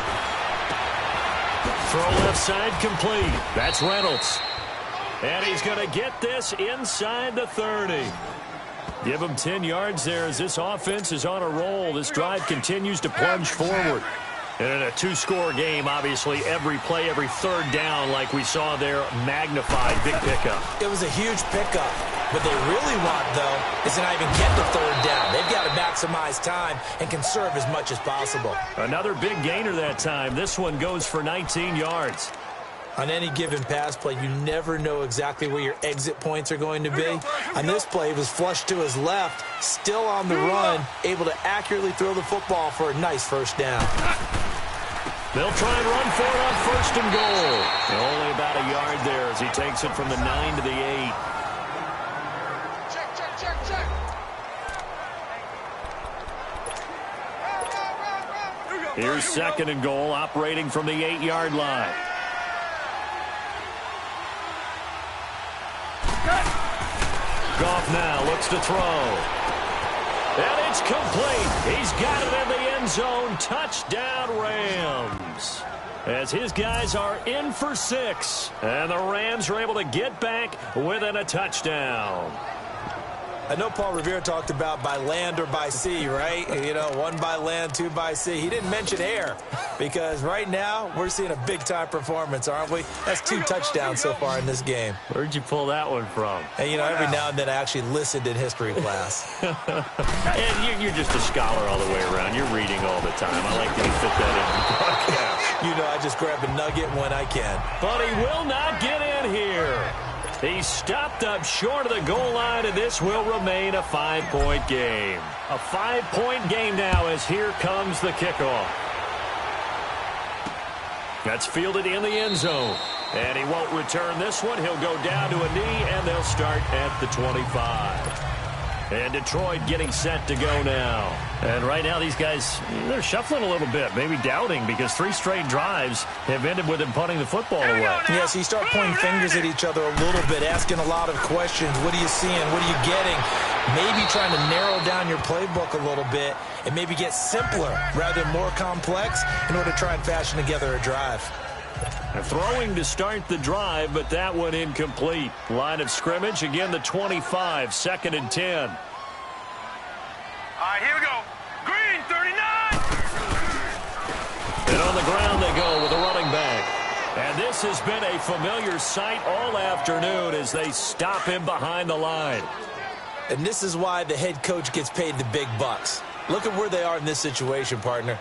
Throw left side complete. That's Reynolds. And he's going to get this inside the 30. Give him 10 yards there as this offense is on a roll. This drive continues to plunge forward. And in a 2-score game, obviously, every play, every 3rd down, like we saw there, magnified. Big pickup. It was a huge pickup. What they really want, though, is to not even get the 3rd down. They've got to maximize time and conserve as much as possible. Another big gainer that time. This one goes for 19 yards. On any given pass play, you never know exactly where your exit points are going to be. On this play, he was flushed to his left, still on the run, able to accurately throw the football for a nice 1st down. They'll try and run for it on 1st and goal. And only about a yard there as he takes it from the 9 to the 8. Here's second and goal, operating from the 8-yard line. Goff now looks to throw. And it's complete. He's got it in the end zone. Touchdown, Rams. As his guys are in for 6. And the Rams are able to get back within a touchdown. I know Paul Revere talked about by land or by sea, right? You know, 1 by land, 2 by sea. He didn't mention air because right now we're seeing a big-time performance, aren't we? That's 2 touchdowns so far in this game. Where'd you pull that one from? And, you know, every now and then I actually listened in history class. And you're just a scholar all the way around. You're reading all the time. I like that you fit that in the broadcast. You know, I just grab a nugget when I can. But he will not get in here. He's stopped up short of the goal line, and this will remain a 5-point game. A 5-point game now as here comes the kickoff. That's fielded in the end zone. And he won't return this one. He'll go down to a knee, and they'll start at the 25. And Detroit getting set to go now. And right now these guys, they're shuffling a little bit, maybe doubting, because 3 straight drives have ended with him punting the football away. Yeah, so you start pointing fingers at each other a little bit, asking a lot of questions. What are you seeing? What are you getting? Maybe trying to narrow down your playbook a little bit and maybe get simpler rather than more complex in order to try and fashion together a drive. Throwing to start the drive, but that one incomplete. Line of scrimmage, again the 25, 2nd and 10. All right, here we go. Green, 39! And on the ground they go with a running back. And this has been a familiar sight all afternoon as they stop him behind the line. And this is why the head coach gets paid the big bucks. Look at where they are in this situation, partner.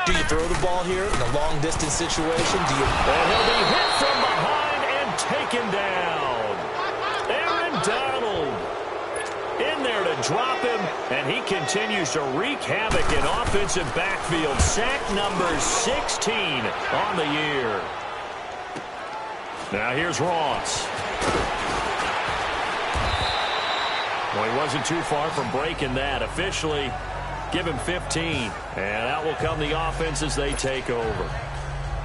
Do you throw the ball here in a long-distance situation? Do you? And he'll be hit from behind and taken down. Aaron Donald in there to drop him, and he continues to wreak havoc in offensive backfield. Sack number 16 on the year. Now here's Ross. Well, he wasn't too far from breaking that. Officially, give him 15. And out will come the offense as they take over.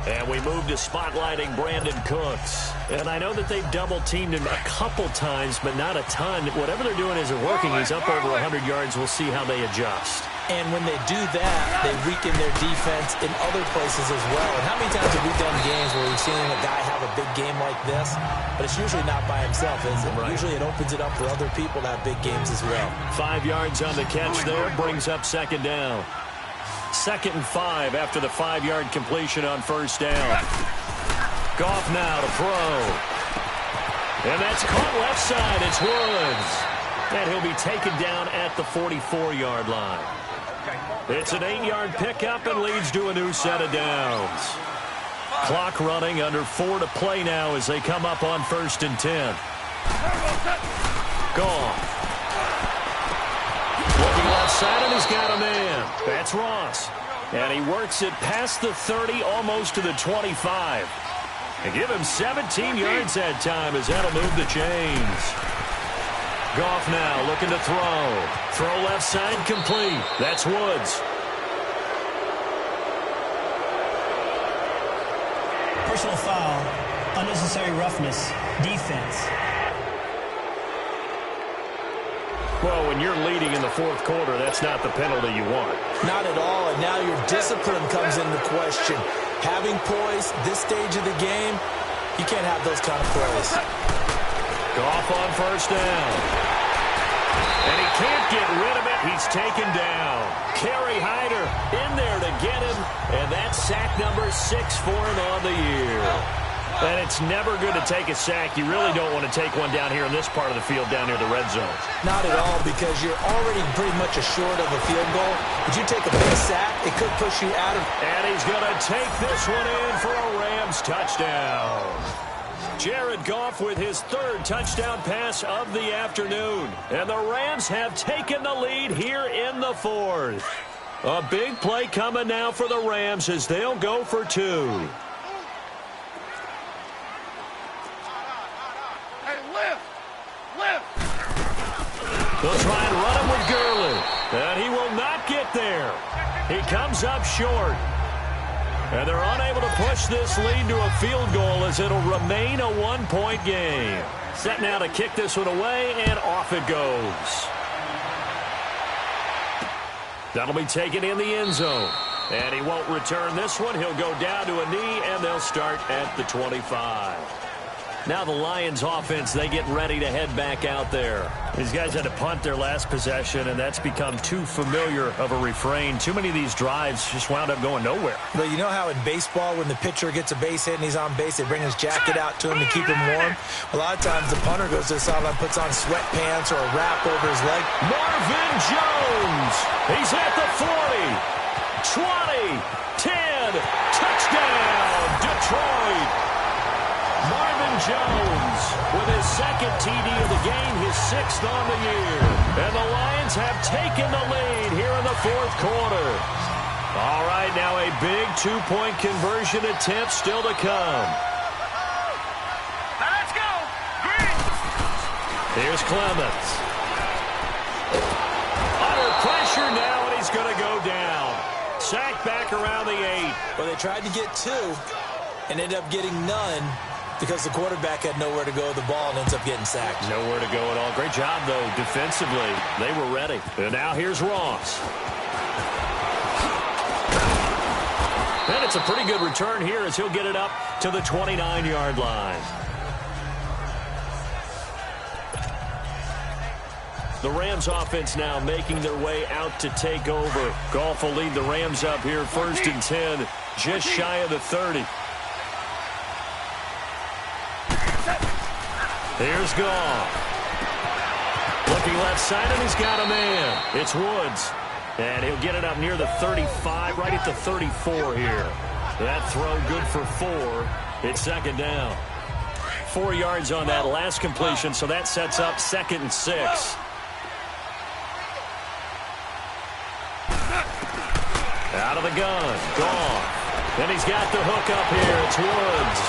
And we move to spotlighting Brandon Cooks. And I know that they've double-teamed him a couple times, but not a ton. Whatever they're doing isn't working. He's up over 100 yards. We'll see how they adjust. And when they do that, they weaken their defense in other places as well. And how many times have we done games where we've seen a guy have a big game like this? But it's usually not by himself, is it? Right. Usually it opens it up for other people to have big games as well. 5 yards on the catch there, brings up 2nd down. 2nd and 5 after the 5-yard completion on 1st down. Goff now to throw. And that's caught left side. It's Woods. And he'll be taken down at the 44-yard line. It's an 8-yard pickup and leads to a new set of downs. Clock running, under 4 to play now as they come up on 1st and 10. Goff. Looking left side, and he's got a man. That's Ross. And he works it past the 30, almost to the 25. And give him 17 yards that time as that'll move the chains. Goff now looking to throw. Throw left side complete. That's Woods. Personal foul, unnecessary roughness, defense. Well, when you're leading in the 4th quarter, that's not the penalty you want. Not at all, and now your discipline comes into question. Having poise this stage of the game, you can't have those kind of plays. Goff on 1st down. And he can't get rid of it. He's taken down. Kerry Hyder in there to get him, and that's sack number 6 for him on the year. And it's never good to take a sack. You really don't want to take one down here in this part of the field down near the red zone. Not at all, because you're already pretty much assured of a field goal. But you take a big sack, it could push you out of. And he's going to take this one in for a Rams touchdown. Jared Goff with his 3rd touchdown pass of the afternoon. And the Rams have taken the lead here in the 4th. A big play coming now for the Rams as they'll go for 2. They'll try and run him with Gurley. And he will not get there. He comes comes up short. And they're unable to push this lead to a field goal as it'll remain a one-point game. Set now to kick this one away, and off it goes. That'll be taken in the end zone. And he won't return this one. He'll go down to a knee, and they'll start at the 25. Now the Lions offense, they get ready to head back out there. These guys had to punt their last possession, and that's become too familiar of a refrain. Too many of these drives just wound up going nowhere. But you know how in baseball, when the pitcher gets a base hit and he's on base, they bring his jacket out to him to keep him warm? A lot of times the punter goes to the sideline, puts on sweatpants or a wrap over his leg. Marvin Jones, he's at the 40, 20, 10, touchdown, Detroit. Marvin Jones with his second TD of the game, his 6th on the year. And the Lions have taken the lead here in the 4th quarter. All right, now a big 2-point conversion attempt still to come. Now let's go. Green. Here's Clemens. Under pressure now, and he's going to go down. Sacked back around the 8. Well, they tried to get 2 and ended up getting none, because the quarterback had nowhere to go with the ball and ends up getting sacked. Nowhere to go at all. Great job, though, defensively. They were ready. And now here's Ross. And it's a pretty good return here as he'll get it up to the 29-yard line. The Rams offense now making their way out to take over. Goff will lead the Rams up here 1st and 10, just shy of the 30. Here's Goff. Looking left side, and he's got a man. It's Woods. And he'll get it up near the 35, right at the 34 here. That throw good for 4. It's 2nd down. 4 yards on that last completion, so that sets up 2nd and 6. Out of the gun. Goff. And he's got the hook up here. It's Woods.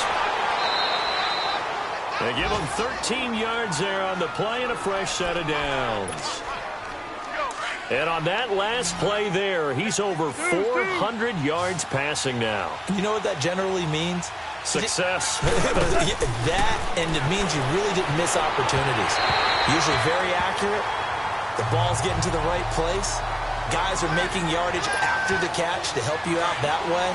They give him 13 yards there on the play and a fresh set of downs. And on that last play there, he's over 400 yards passing now. You know what that generally means? Success. That, and it means you really didn't miss opportunities. Usually very accurate. The ball's getting to the right place. Guys are making yardage after the catch to help you out that way.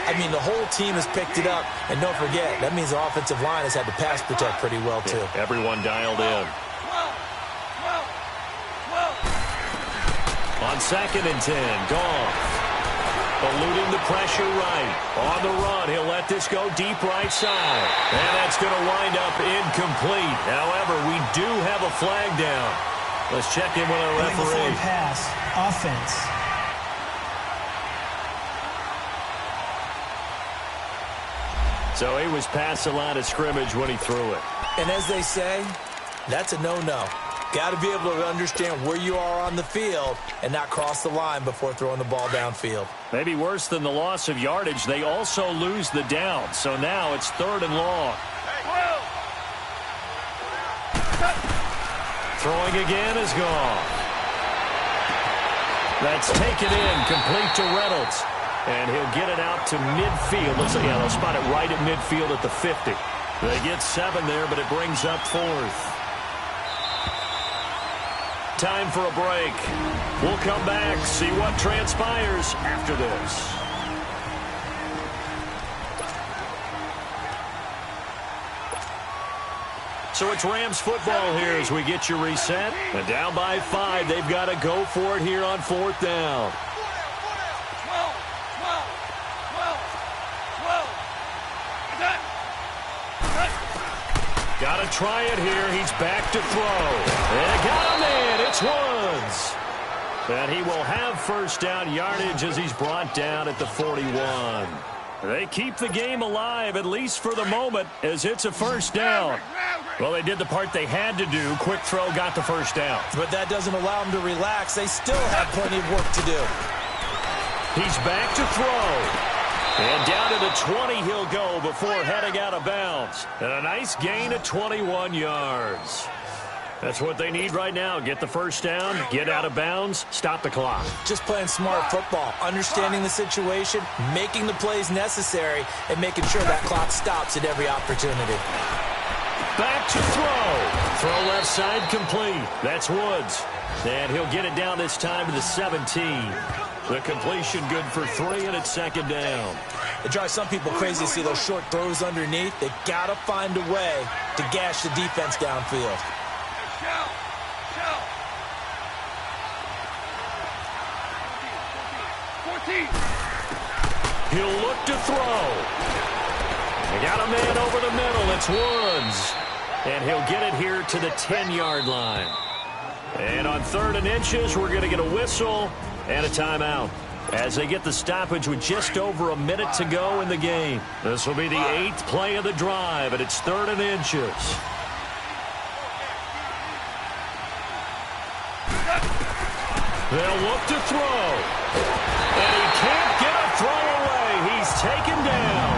I mean, the whole team has picked it up. And don't forget, that means the offensive line has had to pass protect pretty well, too. Yeah, everyone dialed in. On 2nd and 10, Goff. Eluding the pressure right. On the run, he'll let this go deep right side. And that's going to wind up incomplete. However, we do have a flag down. Let's check in with our referee. Pass, offense. So he was past the line of scrimmage when he threw it. And as they say, that's a no-no. Got to be able to understand where you are on the field and not cross the line before throwing the ball downfield. Maybe worse than the loss of yardage, they also lose the down. So now it's 3rd and long. Throwing again is gone. That's taken in, complete to Reynolds. And he'll get it out to midfield. Looks like, yeah, they'll spot it right at midfield at the 50. They get 7 there, but it brings up 4th. Time for a break. We'll come back, see what transpires after this. So it's Rams football here as we get you reset. And down by 5, they've got to go for it here on 4th down. Got to try it here. He's back to throw. And got him in. It's Woods. And he will have 1st down yardage as he's brought down at the 41. They keep the game alive, at least for the moment, as it's a 1st down. Well, they did the part they had to do. Quick throw got the 1st down. But that doesn't allow them to relax. They still have plenty of work to do. He's back to throw. And down to the 20 he'll go before heading out of bounds. And a nice gain of 21 yards. That's what they need right now. Get the first down, get out of bounds, stop the clock. Just playing smart football, understanding the situation, making the plays necessary, and making sure that clock stops at every opportunity. Back to throw. Throw left side complete. That's Woods. And he'll get it down this time to the 17. The completion good for 3, and it's second down. It drives some people crazy to see those short throws underneath. They got to find a way to gash the defense downfield. He'll look to throw. They got a man over the middle. It's Woods. And he'll get it here to the 10-yard line. And on 3rd and inches, we're going to get a whistle and a timeout as they get the stoppage with just over a minute to go in the game. This will be the 8th play of the drive, and it's 3rd and inches. They'll look to throw. And he can't get a throw away. He's taken down.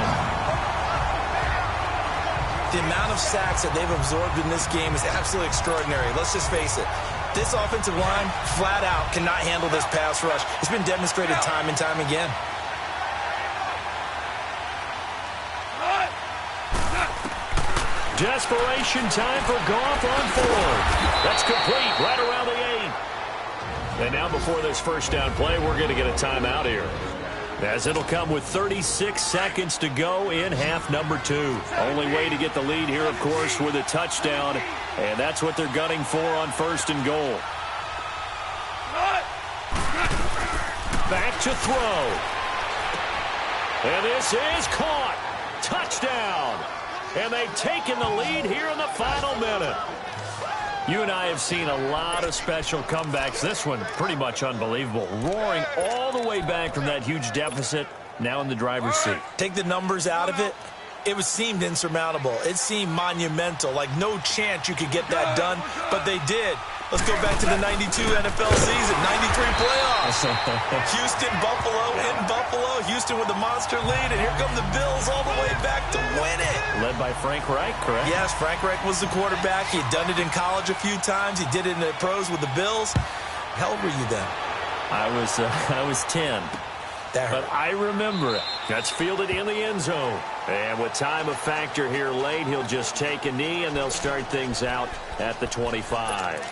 The amount of sacks that they've absorbed in this game is absolutely extraordinary. Let's just face it. This offensive line, flat out, cannot handle this pass rush. It's been demonstrated time and time again. Desperation time for Goff on 4th. That's complete right around the 8. And now before this first down play, we're going to get a timeout here, as it'll come with 36 seconds to go in half number 2. Only way to get the lead here, of course, with a touchdown, and that's what they're gunning for on 1st and goal. Back to throw. And this is caught. Touchdown. And they've taken the lead here in the final minute. You and I have seen a lot of special comebacks. This one, pretty much unbelievable. Roaring all the way back from that huge deficit, now in the driver's seat. Take the numbers out of it. It seemed insurmountable. It seemed monumental, like no chance you could get that done, but they did. Let's go back to the 92 NFL season, 93 playoffs. Houston, Buffalo, in Buffalo. Houston with the monster lead, and here come the Bills all the way back to win it. Led by Frank Reich, correct? Yes, Frank Reich was the quarterback. He had done it in college a few times. He did it in the pros with the Bills. How old were you then? I was 10. But I remember it. That's fielded in the end zone. And with time a factor here late, he'll just take a knee, and they'll start things out at the 25.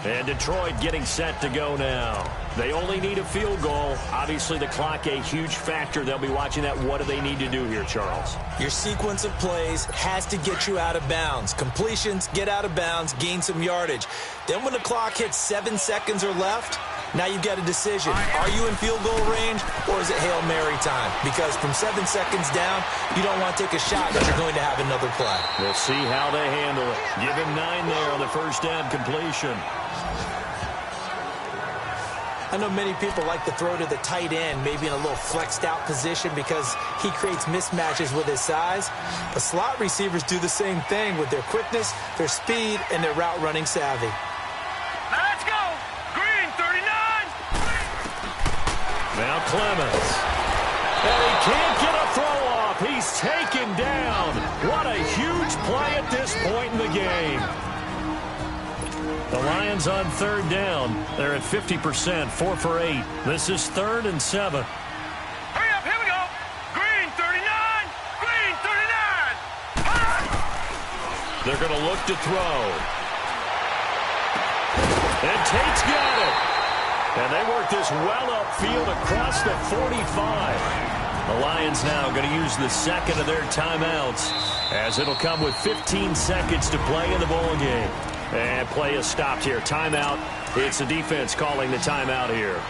And Detroit getting set to go now. They only need a field goal. Obviously, the clock a huge factor. They'll be watching that. What do they need to do here, Charles? Your sequence of plays has to get you out of bounds. Completions, get out of bounds, gain some yardage. Then when the clock hits 7 seconds or left, now you've got a decision. Are you in field goal range, or is it Hail Mary time? Because from 7 seconds down, you don't want to take a shot that you're going to have another play. We'll see how they handle it. Give him 9 there on the first down completion. I know many people like to throw to the tight end, maybe in a little flexed out position because he creates mismatches with his size. But slot receivers do the same thing with their quickness, their speed, and their route running savvy. Now let's go. Green, 39. Now Clemens. And he can't get a throw off. He's taken down. What a huge play at this point in the game. The Lions on 3rd down. They're at 50%, 4 for 8. This is 3rd and 7. Hurry up, here we go. Green, 39. Green, 39. They're going to look to throw. And Tate's got it. And they work this well upfield across the 45. The Lions now going to use the second of their timeouts, as it'll come with 15 seconds to play in the ball game. And play is stopped here. Timeout. It's the defense calling the timeout here.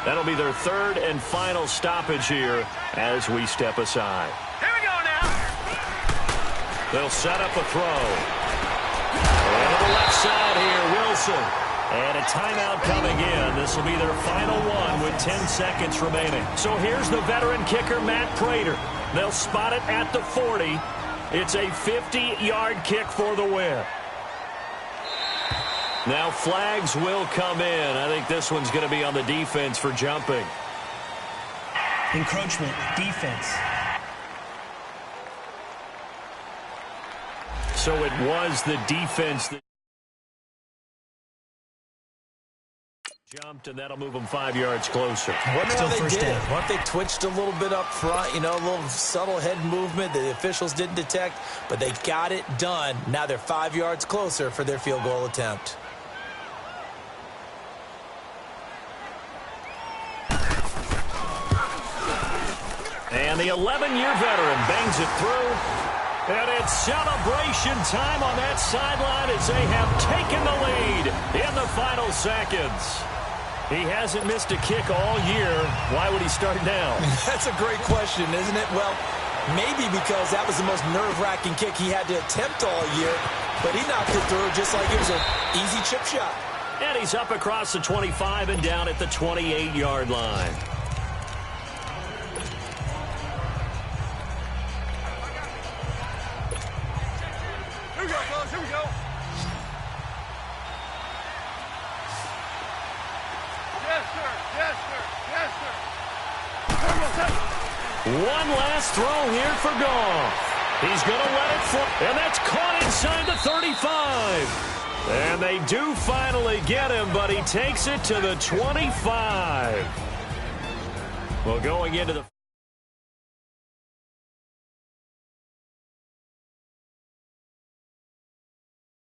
That'll be their 3rd and final stoppage here as we step aside. Here we go now. They'll set up a throw. And to the left side here, Wilson. And a timeout coming in. This will be their final one with 10 seconds remaining. So here's the veteran kicker, Matt Prater. They'll spot it at the 40. It's a 50-yard kick for the win. Now flags will come in. I think this one's going to be on the defense for jumping. Encroachment, defense. So it was the defense that Jumped, and that'll move them 5 yards closer. Wonder how they did it. What if they twitched a little bit up front, a little subtle head movement that the officials didn't detect, but they got it done. Now they're 5 yards closer for their field goal attempt. And the 11-year veteran bangs it through. And it's celebration time on that sideline as they have taken the lead in the final seconds. He hasn't missed a kick all year. Why would he start now? That's a great question, isn't it? Well, maybe because that was the most nerve-wracking kick he had to attempt all year, but he knocked it through just like it was an easy chip shot. And he's up across the 25 and down at the 28-yard line. Here we go, fellas. Here we go. Yes, sir. Yes, sir. Yes, sir. One last throw here for Goff. He's going to let it fly, and that's caught inside the 35. And they do finally get him, but he takes it to the 25. Well, going into the